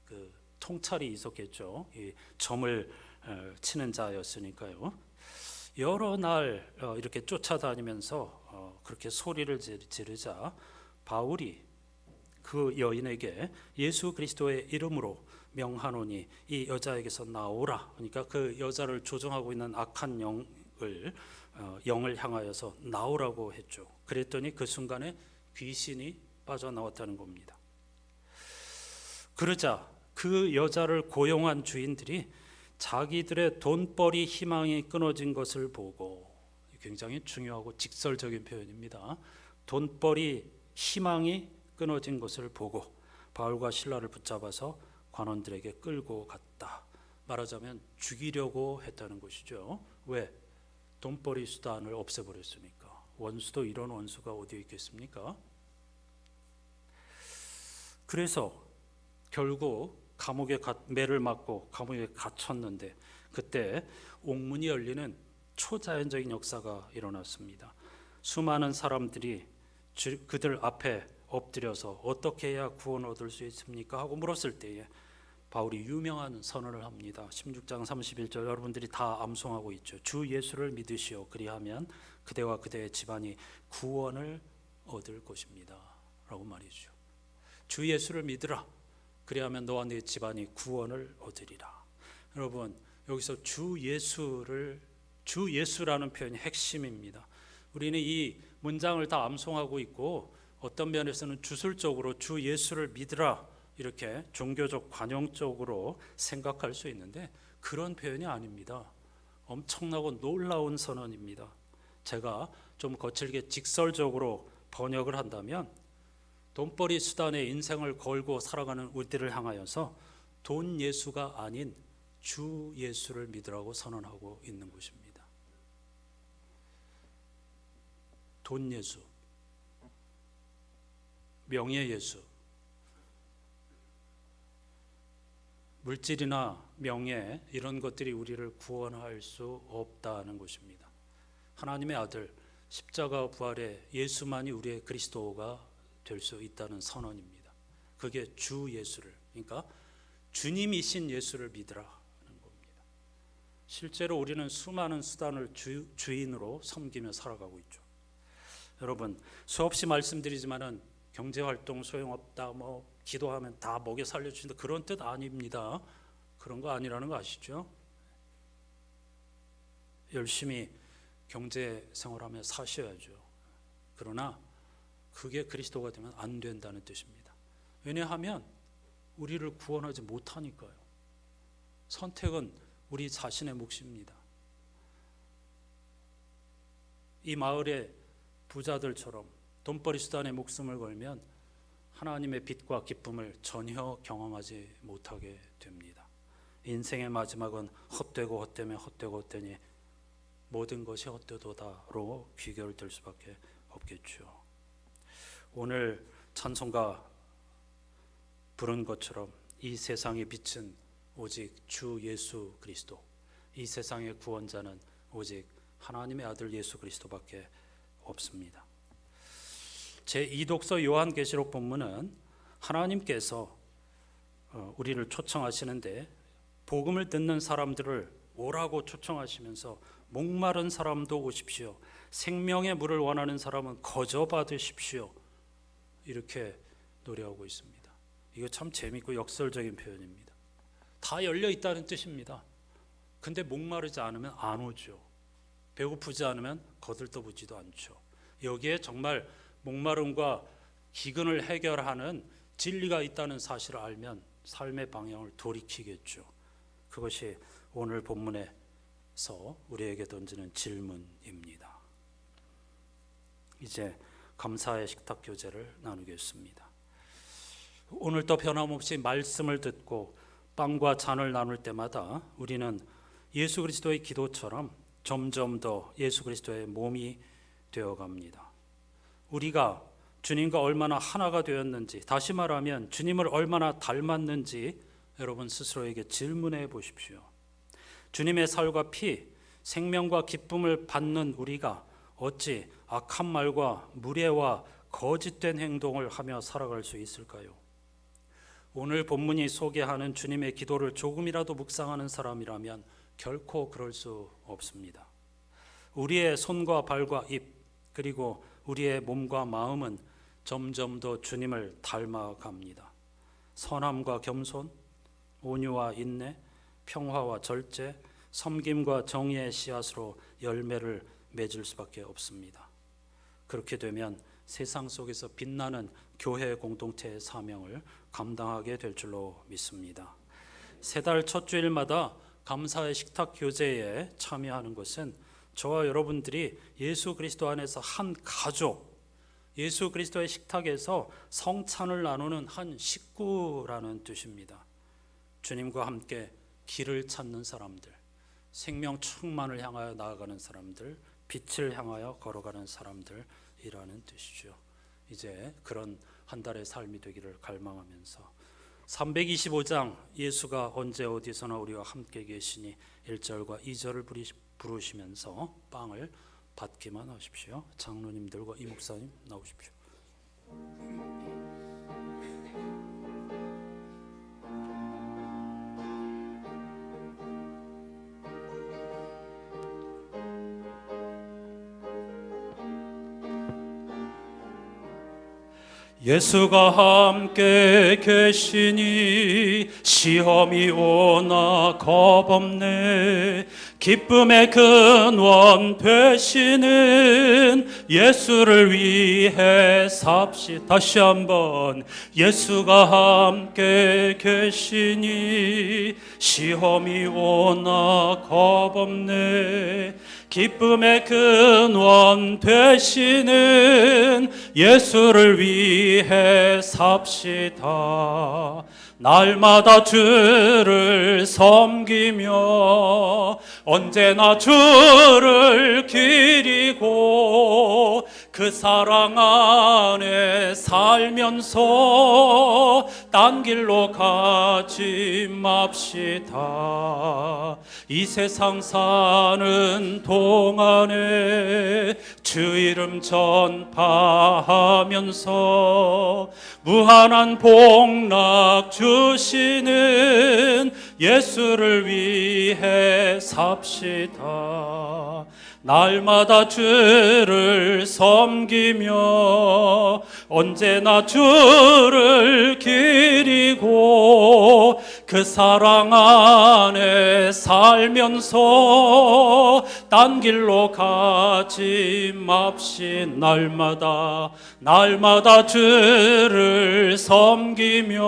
그 통찰이 있었겠죠. 이 점을 치는 자였으니까요. 여러 날 이렇게 쫓아다니면서 그렇게 소리를 지르자 바울이 그 여인에게 예수 그리스도의 이름으로 명하노니 이 여자에게서 나오라. 그러니까 그 여자를 조종하고 있는 악한 영을 향하여서 나오라고 했죠. 그랬더니 그 순간에 귀신이 빠져나왔다는 겁니다. 그러자 그 여자를 고용한 주인들이 자기들의 돈벌이 희망이 끊어진 것을 보고, 굉장히 중요하고 직설적인 표현입니다. 돈벌이 희망이 끊어진 것을 보고 바울과 실라를 붙잡아서 관원들에게 끌고 갔다. 말하자면 죽이려고 했다는 것이죠. 왜? 돈벌이 수단을 없애버렸으니까. 원수도 이런 원수가 어디 있겠습니까? 그래서 결국 감옥에 매를 맞고 감옥에 갇혔는데 그때 옥문이 열리는 초자연적인 역사가 일어났습니다. 수많은 사람들이 그들 앞에 엎드려서 어떻게 해야 구원 얻을 수 있습니까? 하고 물었을 때에 바울이 유명한 선언을 합니다. 16장 31절 여러분들이 다 암송하고 있죠. 주 예수를 믿으시오. 그리하면 그대와 그대의 집안이 구원을 얻을 것입니다. 라고 말이죠. 주 예수를 믿으라. 그리하면 너와 네 집안이 구원을 얻으리라. 여러분, 여기서 주 예수라는 표현이 핵심입니다. 우리는 이 문장을 다 암송하고 있고 어떤 면에서는 주술적으로 주 예수를 믿으라 이렇게 종교적 관용적으로 생각할 수 있는데 그런 표현이 아닙니다. 엄청나고 놀라운 선언입니다. 제가 좀 거칠게 직설적으로 번역을 한다면 돈벌이 수단에 인생을 걸고 살아가는 우리들을 향하여서 돈 예수가 아닌 주 예수를 믿으라고 선언하고 있는 것입니다. 돈 예수, 명예 예수, 물질이나 명예 이런 것들이 우리를 구원할 수 없다는 것입니다. 하나님의 아들 십자가 부활의 예수만이 우리의 그리스도가 될 수 있다는 선언입니다. 그게 주 예수를, 그러니까 주님이신 예수를 믿으라는 겁니다. 실제로 우리는 수많은 수단을 주인으로 섬기며 살아가고 있죠. 여러분, 수없이 말씀드리지만은 경제활동 소용없다, 기도하면 다 먹여 살려주신다, 그런 뜻 아닙니다. 그런 거 아니라는 거 아시죠? 열심히 경제 생활하며 사셔야죠. 그러나 그게 그리스도가 되면 안 된다는 뜻입니다. 왜냐하면 우리를 구원하지 못하니까요. 선택은 우리 자신의 몫입니다. 이 마을의 부자들처럼 돈벌이 수단에 목숨을 걸면 하나님의 빛과 기쁨을 전혀 경험하지 못하게 됩니다. 인생의 마지막은 헛되고 헛되며 헛되고 헛되니 모든 것이 헛되도다로 귀결될 수밖에 없겠죠. 오늘 찬송가 부른 것처럼 이 세상의 빛은 오직 주 예수 그리스도, 이 세상의 구원자는 오직 하나님의 아들 예수 그리스도밖에 없습니다. 제2독서 요한계시록 본문은 하나님께서 우리를 초청하시는데 복음을 듣는 사람들을 오라고 초청하시면서 목마른 사람도 오십시오, 생명의 물을 원하는 사람은 거저 받으십시오, 이렇게 노래하고 있습니다. 이거 참 재미있고 역설적인 표현입니다. 다 열려 있다는 뜻입니다. 근데 목마르지 않으면 안 오죠. 배고프지 않으면 거들떠보지도 않죠. 여기에 정말 목마름과 기근을 해결하는 진리가 있다는 사실을 알면 삶의 방향을 돌이키겠죠. 그것이 오늘 본문에서 우리에게 던지는 질문입니다. 이제 감사의 식탁 교제를 나누겠습니다. 오늘도 변함없이 말씀을 듣고 빵과 잔을 나눌 때마다 우리는 예수 그리스도의 기도처럼 점점 더 예수 그리스도의 몸이 되어갑니다. 우리가 주님과 얼마나 하나가 되었는지, 다시 말하면 주님을 얼마나 닮았는지 여러분 스스로에게 질문해 보십시오. 주님의 살과 피, 생명과 기쁨을 받는 우리가 어찌 악한 말과 무례와 거짓된 행동을 하며 살아갈 수 있을까요? 오늘 본문이 소개하는 주님의 기도를 조금이라도 묵상하는 사람이라면 결코 그럴 수 없습니다. 우리의 손과 발과 입, 그리고 우리의 몸과 마음은 점점 더 주님을 닮아갑니다. 선함과 겸손, 온유와 인내, 평화와 절제, 섬김과 정의의 씨앗으로 열매를 맺을 수밖에 없습니다. 그렇게 되면 세상 속에서 빛나는 교회 공동체의 사명을 감당하게 될 줄로 믿습니다. 세 달 첫 주일마다 감사의 식탁 교제에 참여하는 것은 저와 여러분들이 예수 그리스도 안에서 한 가족, 예수 그리스도의 식탁에서 성찬을 나누는 한 식구라는 뜻입니다. 주님과 함께 길을 찾는 사람들, 생명 충만을 향하여 나아가는 사람들, 빛을 향하여 걸어가는 사람들이라는 뜻이죠. 이제 그런 한 달의 삶이 되기를 갈망하면서 325장 예수가 언제 어디서나 우리와 함께 계시니 1절과 2절을 부르시면서 빵을 받기만 하십시오. 장로님들과 이 목사님 나오십시오. 예수가 함께 계시니 시험이 오나 겁없네. 기쁨의 근원 되시는 예수를 위해 삽시다. 다시 한번. 예수가 함께 계시니 시험이 오나 겁없네. 기쁨의 근원 되시는 예수를 위해 삽시다. 날마다 주를 섬기며 언제나 주를 기리고 그 사랑 안에 살면서 딴 길로 가지 맙시다. 이 세상 사는 동안에 주 이름 전파하면서 무한한 복락 주시는 예수를 위해 삽시다. 날마다 주를 섬기며 언제나 주를 기리고 그 사랑 안에 살면서 딴 길로 가지 맙시. 날마다 주를 섬기며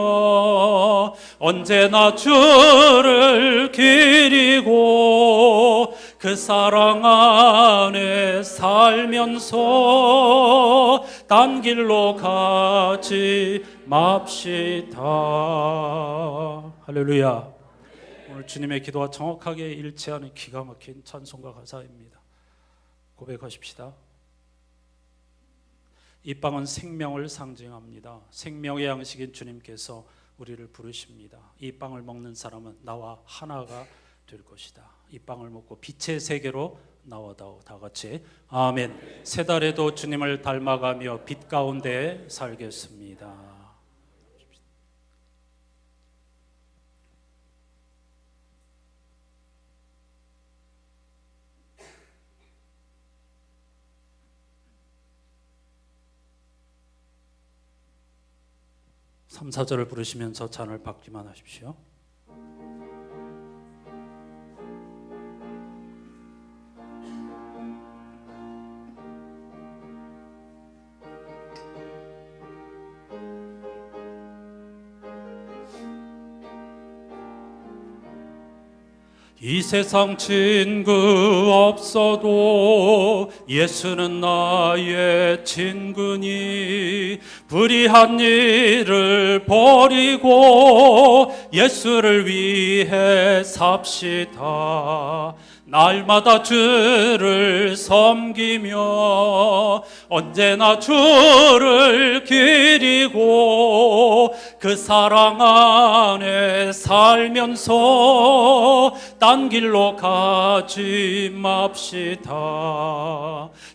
언제나 주를 기리고 그 사랑 안에 살면서 딴 길로 가지 맙시다. 할렐루야. 오늘 주님의 기도와 정확하게 일치하는 기가 막힌 찬송과 가사입니다. 고백하십시다. 이 빵은 생명을 상징합니다. 생명의 양식인 주님께서 우리를 부르십니다. 이 빵을 먹는 사람은 나와 하나가 될 것이다. 이 빵을 먹고 빛의 세계로 나와다오. 다 같이 아멘. 새 달에도 주님을 닮아가며 빛 가운데 살겠습니다. 삼, 4절을 부르시면서 잔을 받기만 하십시오. 이 세상 친구 없어도 예수는 나의 친구니 불의한 일을 버리고 예수를 위해 삽시다. 날마다 주를 섬기며 언제나 주를 기리고 그 사랑 안에 살면서 딴 길로 가지 맙시다.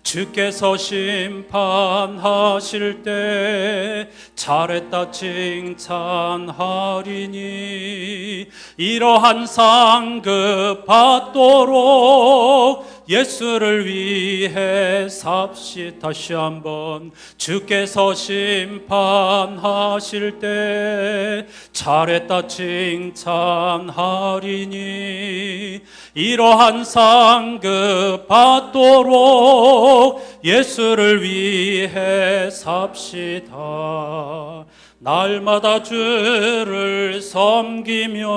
주께서 심판하실 때 잘했다 칭찬하리니 이러한 상급 받도록 예수를 위해 삽시다. 다시 한번. 주께서 심판하실 때 잘했다 칭찬하리니 이러한 상급 받도록 예수를 위해 삽시다. 날마다 주를 섬기며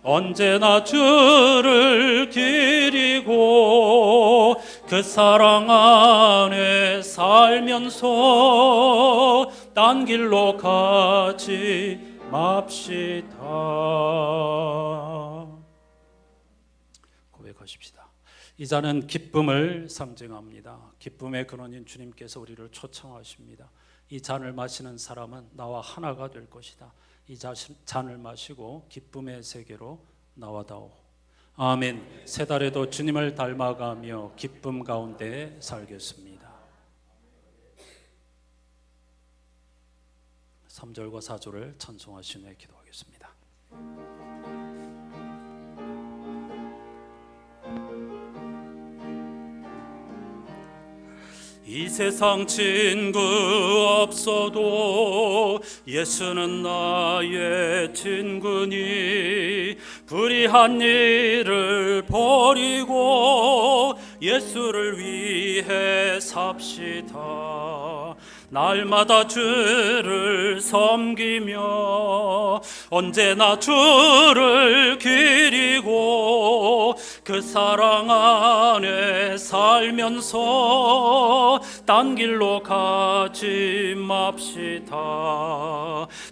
언제나 주를 기리고 그 사랑 안에 살면서 딴 길로 가지 맙시다. 고백하십시다. 이 잔은 기쁨을 상징합니다. 기쁨의 근원인 주님께서 우리를 초청하십니다. 이 잔을 마시는 사람은 나와 하나가 될 것이다. 이 잔을 마시고 기쁨의 세계로 나와다오. 아멘. 새 달에도 주님을 닮아가며 기쁨 가운데 살겠습니다. 3절과 4절을 찬송하신 후에 기도하겠습니다. 이 세상 친구 없어도 예수는 나의 친구니, 불의한 일을 버리고 예수를 위해 삽시다. 날마다 주를 섬기며 언제나 주를 기리고 그 사랑 안에 살면서 딴 길로 가지 맙시다.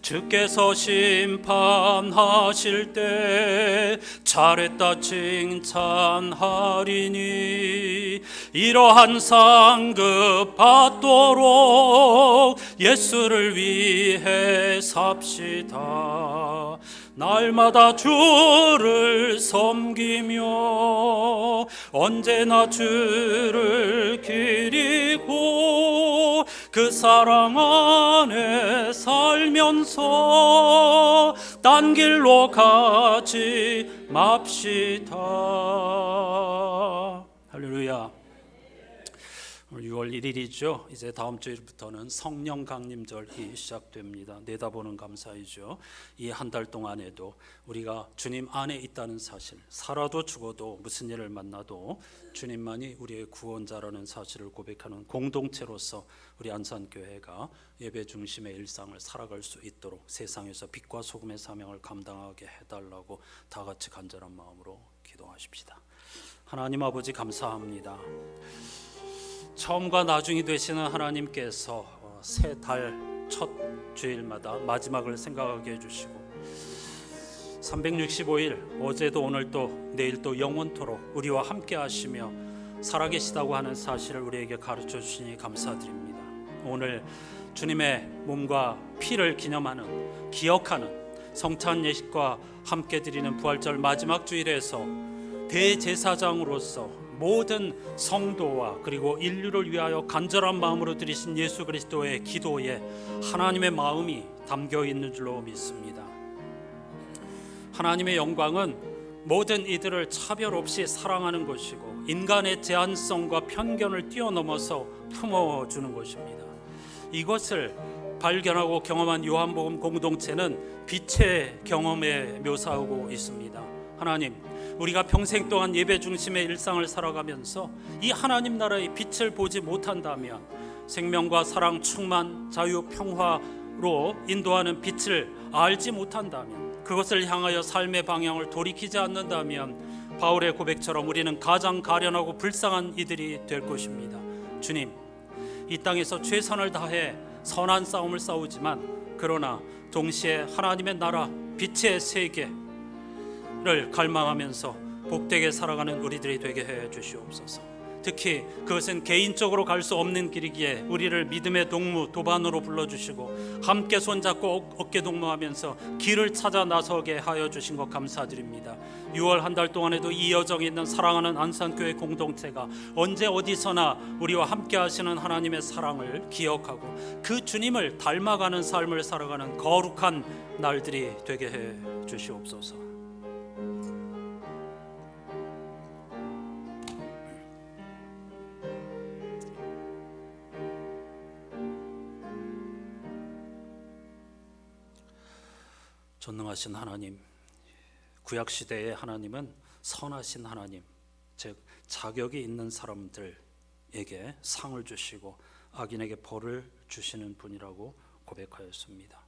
주께서 심판하실 때 잘했다 칭찬하리니, 이러한 상급 받도록 예수를 위해 삽시다. 날마다 주를 섬기며 언제나 주를 기리고 그 사랑 안에 살면서 딴 길로 가지 맙시다. 할렐루야. 오늘 6월 1일이죠. 이제 다음 주일부터는 성령 강림절이 시작됩니다. 내다보는 감사이죠. 이 한 달 동안에도 우리가 주님 안에 있다는 사실, 살아도 죽어도 무슨 일을 만나도 주님만이 우리의 구원자라는 사실을 고백하는 공동체로서 우리 안산교회가 예배 중심의 일상을 살아갈 수 있도록 세상에서 빛과 소금의 사명을 감당하게 해달라고 다 같이 간절한 마음으로 기도하십시다. 하나님 아버지 감사합니다. 처음과 나중이 되시는 하나님께서 새 달 첫 주일마다 마지막을 생각하게 해주시고 365일 어제도 오늘도 내일도 영원토록 우리와 함께 하시며 살아계시다고 하는 사실을 우리에게 가르쳐 주시니 감사드립니다. 오늘 주님의 몸과 피를 기념하는, 기억하는 성찬 예식과 함께 드리는 부활절 마지막 주일에서 대제사장으로서 모든 성도와 그리고 인류를 위하여 간절한 마음으로 드리신 예수 그리스도의 기도에 하나님의 마음이 담겨 있는 줄로 믿습니다. 하나님의 영광은 모든 이들을 차별 없이 사랑하는 것이고 인간의 제한성과 편견을 뛰어넘어서 품어주는 것입니다. 이것을 발견하고 경험한 요한복음 공동체는 빛의 경험에 묘사하고 있습니다. 하나님, 우리가 평생 동안 예배 중심의 일상을 살아가면서 이 하나님 나라의 빛을 보지 못한다면, 생명과 사랑, 충만, 자유, 평화로 인도하는 빛을 알지 못한다면, 그것을 향하여 삶의 방향을 돌이키지 않는다면 바울의 고백처럼 우리는 가장 가련하고 불쌍한 이들이 될 것입니다. 주님, 이 땅에서 최선을 다해 선한 싸움을 싸우지만 그러나 동시에 하나님의 나라, 빛의 세계를 갈망하면서 복되게 살아가는 우리들이 되게 해 주시옵소서. 특히 그것은 개인적으로 갈 수 없는 길이기에 우리를 믿음의 동무 도반으로 불러주시고 함께 손잡고 어깨 동무하면서 길을 찾아 나서게 하여 주신 것 감사드립니다. 6월 한 달 동안에도 이 여정에 있는 사랑하는 안산교회 공동체가 언제 어디서나 우리와 함께 하시는 하나님의 사랑을 기억하고 그 주님을 닮아가는 삶을 살아가는 거룩한 날들이 되게 해 주시옵소서. 전능하신 하나님, 구약시대의 하나님은 선하신 하나님, 즉 자격이 있는 사람들에게 상을 주시고 악인에게 벌을 주시는 분이라고 고백하였습니다.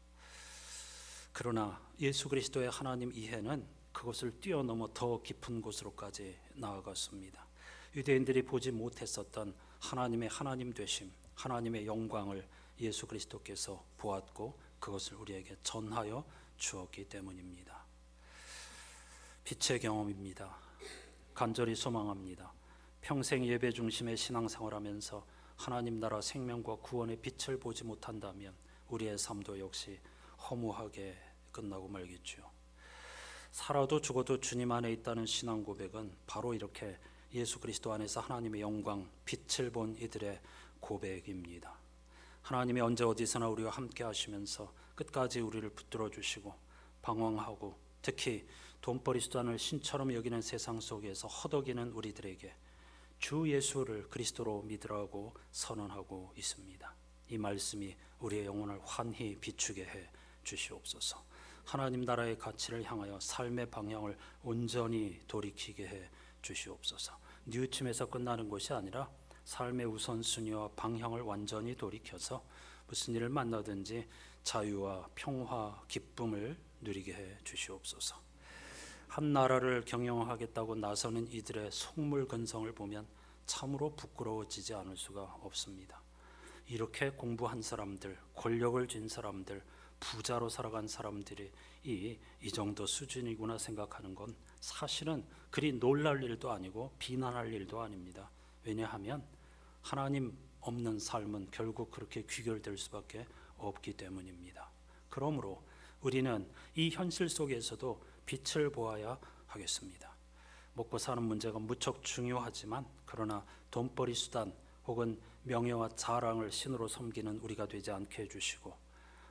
그러나 예수 그리스도의 하나님 이해는 그것을 뛰어넘어 더 깊은 곳으로까지 나아갔습니다. 유대인들이 보지 못했었던 하나님의 하나님 되심, 하나님의 영광을 예수 그리스도께서 보았고 그것을 우리에게 전하여 주었기 때문입니다. 빛의 경험입니다. 간절히 소망합니다. 평생 예배 중심의 신앙생활하면서 하나님 나라 생명과 구원의 빛을 보지 못한다면 우리의 삶도 역시 허무하게 끝나고 말겠죠. 살아도 죽어도 주님 안에 있다는 신앙 고백은 바로 이렇게 예수 그리스도 안에서 하나님의 영광, 빛을 본 이들의 고백입니다. 하나님이 언제 어디서나 우리와 함께 하시면서 끝까지 우리를 붙들어 주시고 방황하고 특히 돈벌이 수단을 신처럼 여기는 세상 속에서 허덕이는 우리들에게 주 예수를 그리스도로 믿으라고 선언하고 있습니다. 이 말씀이 우리의 영혼을 환히 비추게 해 주시옵소서. 하나님 나라의 가치를 향하여 삶의 방향을 온전히 돌이키게 해 주시옵소서. 뉘우침에서 끝나는 것이 아니라 삶의 우선순위와 방향을 완전히 돌이켜서 무슨 일을 만나든지 자유와 평화, 기쁨을 누리게 해 주시옵소서. 한 나라를 경영하겠다고 나서는 이들의 속물근성을 보면 참으로 부끄러워지지 않을 수가 없습니다. 이렇게 공부한 사람들, 권력을 쥔 사람들, 부자로 살아간 사람들이 이 정도 수준이구나 생각하는 건 사실은 그리 놀랄 일도 아니고 비난할 일도 아닙니다. 왜냐하면 하나님 없는 삶은 결국 그렇게 귀결될 수밖에 없기 때문입니다. 그러므로 우리는 이 현실 속에서도 빛을 보아야 하겠습니다. 먹고 사는 문제가 무척 중요하지만 그러나 돈벌이 수단 혹은 명예와 자랑을 신으로 섬기는 우리가 되지 않게 해주시고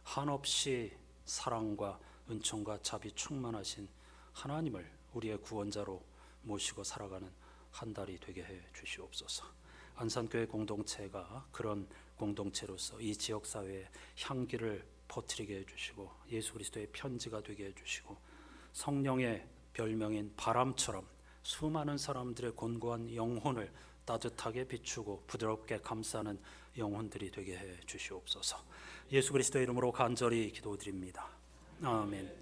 한없이 사랑과 은총과 자비 충만하신 하나님을 우리의 구원자로 모시고 살아가는 한 달이 되게 해 주시옵소서. 안산교회 공동체가 그런 공동체로서 이 지역사회에 향기를 퍼뜨리게 해주시고 예수 그리스도의 편지가 되게 해주시고 성령의 별명인 바람처럼 수많은 사람들의 곤고한 영혼을 따뜻하게 비추고 부드럽게 감싸는 영혼들이 되게 해 주시옵소서. 예수 그리스도의 이름으로 간절히 기도드립니다. 아멘.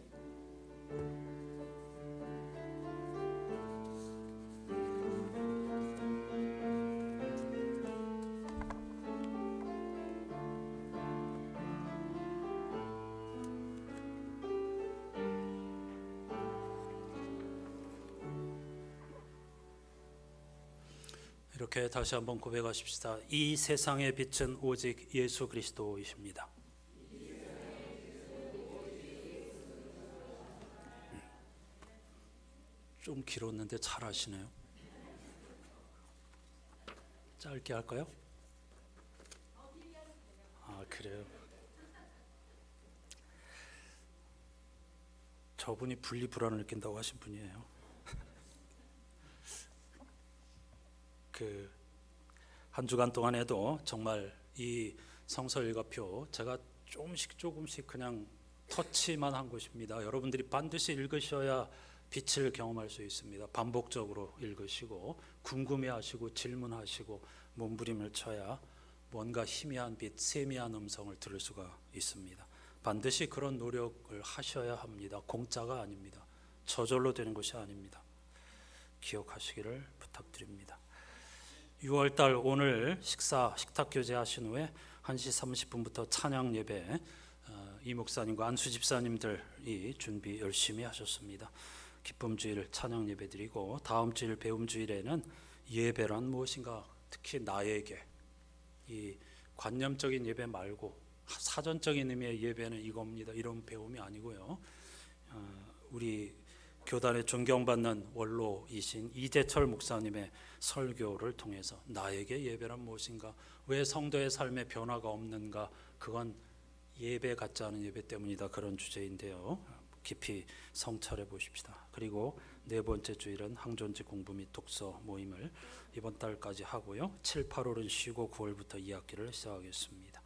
이렇게 다시 한번 고백하십시다. 이 세상의 빛은 오직 예수 그리스도이십니다. 좀 길었는데 잘 하시네요. 짧게 할까요? 아, 그래요. 저분이 분리불안을 느낀다고 하신 분이에요. 한 주간 동안에도 정말 이 성서 일과표 제가 조금씩 그냥 터치만 한 것입니다. 여러분들이 반드시 읽으셔야 빛을 경험할 수 있습니다. 반복적으로 읽으시고 궁금해하시고 질문하시고 몸부림을 쳐야 뭔가 희미한 빛, 세미한 음성을 들을 수가 있습니다. 반드시 그런 노력을 하셔야 합니다. 공짜가 아닙니다. 저절로 되는 것이 아닙니다. 기억하시기를 부탁드립니다. 6월달 오늘 식탁 교제 하신 후에 1시 30분부터 찬양 예배 이 목사님과 안수 집사님들이 준비 열심히 하셨습니다. 기쁨 주일 찬양 예배 드리고 다음 주일 배움 주일에는 예배란 무엇인가, 특히 나에게 이 관념적인 예배 말고 사전적인 의미의 예배는 이겁니다. 이런 배움이 아니고요. 우리 교단에 존경받는 원로이신 이재철 목사님의 설교를 통해서 나에게 예배란 무엇인가, 왜 성도의 삶에 변화가 없는가, 그건 예배 같지 않은 예배 때문이다, 그런 주제인데요. 깊이 성찰해 보십시다. 그리고 네 번째 주일은 항존지 공부 및 독서 모임을 이번 달까지 하고요. 7, 8월은 쉬고 9월부터 2학기를 시작하겠습니다.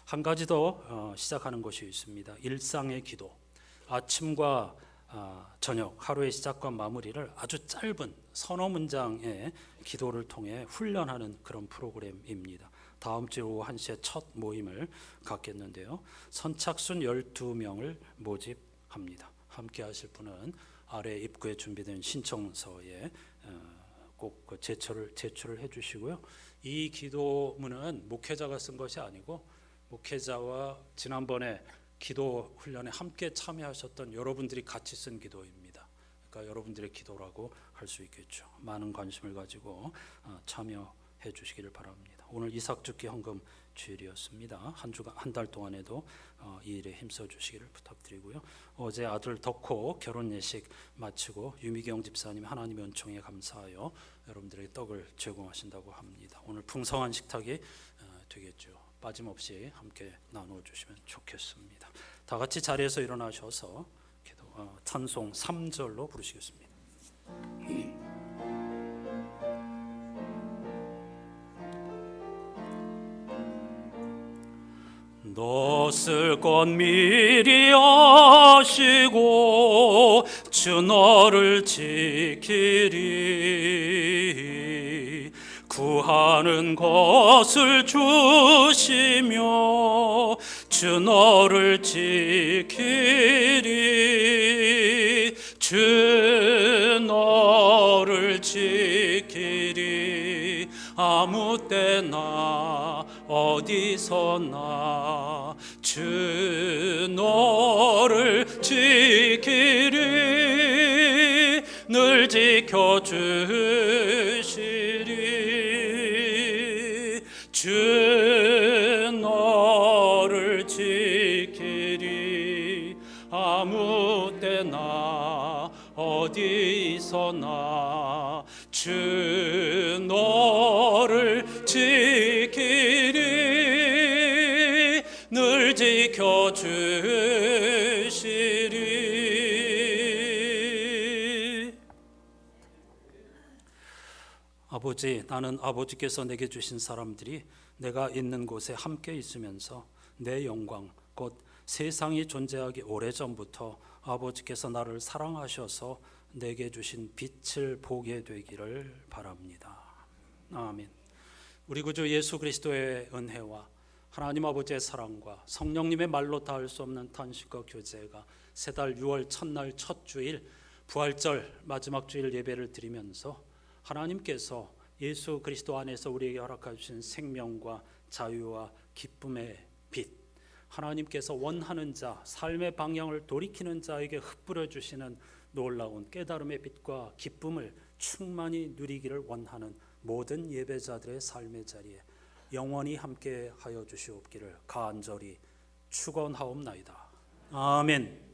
한 가지 더 시작하는 것이 있습니다. 일상의 기도. 아침과 저녁 하루의 시작과 마무리를 아주 짧은 서너 문장의 기도를 통해 훈련하는 그런 프로그램입니다. 다음 주 오후 1시에 첫 모임을 갖겠는데요. 선착순 12명을 모집합니다. 함께 하실 분은 아래 입구에 준비된 신청서에 꼭 제출을 해주시고요. 이 기도문은 목회자가 쓴 것이 아니고 목회자와 지난번에 기도 훈련에 함께 참여하셨던 여러분들이 같이 쓴 기도입니다. 그러니까 여러분들의 기도라고 할 수 있겠죠. 많은 관심을 가지고 참여해 주시기를 바랍니다. 오늘 이삭죽기 헌금 주일이었습니다. 한 달 동안에도 이 일에 힘써 주시기를 부탁드리고요. 어제 아들 덕호 결혼 예식 마치고 유미경 집사님 하나님의 은총에 감사하여 여러분들에게 떡을 제공하신다고 합니다. 오늘 풍성한 식탁이 되겠죠. 빠짐없이 함께 나누어 주시면 좋겠습니다. 다 같이 자리에서 일어나셔서 찬송 3절로 부르시겠습니다. 돛을 곧 미리 아시고 주 너를 지키리. 구하는 것을 주시며 주 너를 지키리. 주 너를 지키리. 아무 때나 어디서나 주 너를 지키리. 늘 지켜주시리. 주 너를 지키리. 아무 때나 어디서나 주 너를 지키리. 늘 지켜주시리. 아버지, 나는 아버지께서 내게 주신 사람들이 내가 있는 곳에 함께 있으면서 내 영광 곧 세상이 존재하기 오래전부터 아버지께서 나를 사랑하셔서 내게 주신 빛을 보게 되기를 바랍니다. 아멘. 우리 구주 예수 그리스도의 은혜와 하나님 아버지의 사랑과 성령님의 말로 닿을 수 없는 탄식과 교제가 새달 6월 첫날 첫 주일 부활절 마지막 주일 예배를 드리면서 하나님께서 예수 그리스도 안에서 우리에게 허락해 주신 생명과 자유와 기쁨의 빛, 하나님께서 원하는 자, 삶의 방향을 돌이키는 자에게 흩뿌려 주시는 놀라운 깨달음의 빛과 기쁨을 충만히 누리기를 원하는 모든 예배자들의 삶의 자리에 영원히 함께 하여 주시옵기를 간절히 축원하옵나이다. 아멘.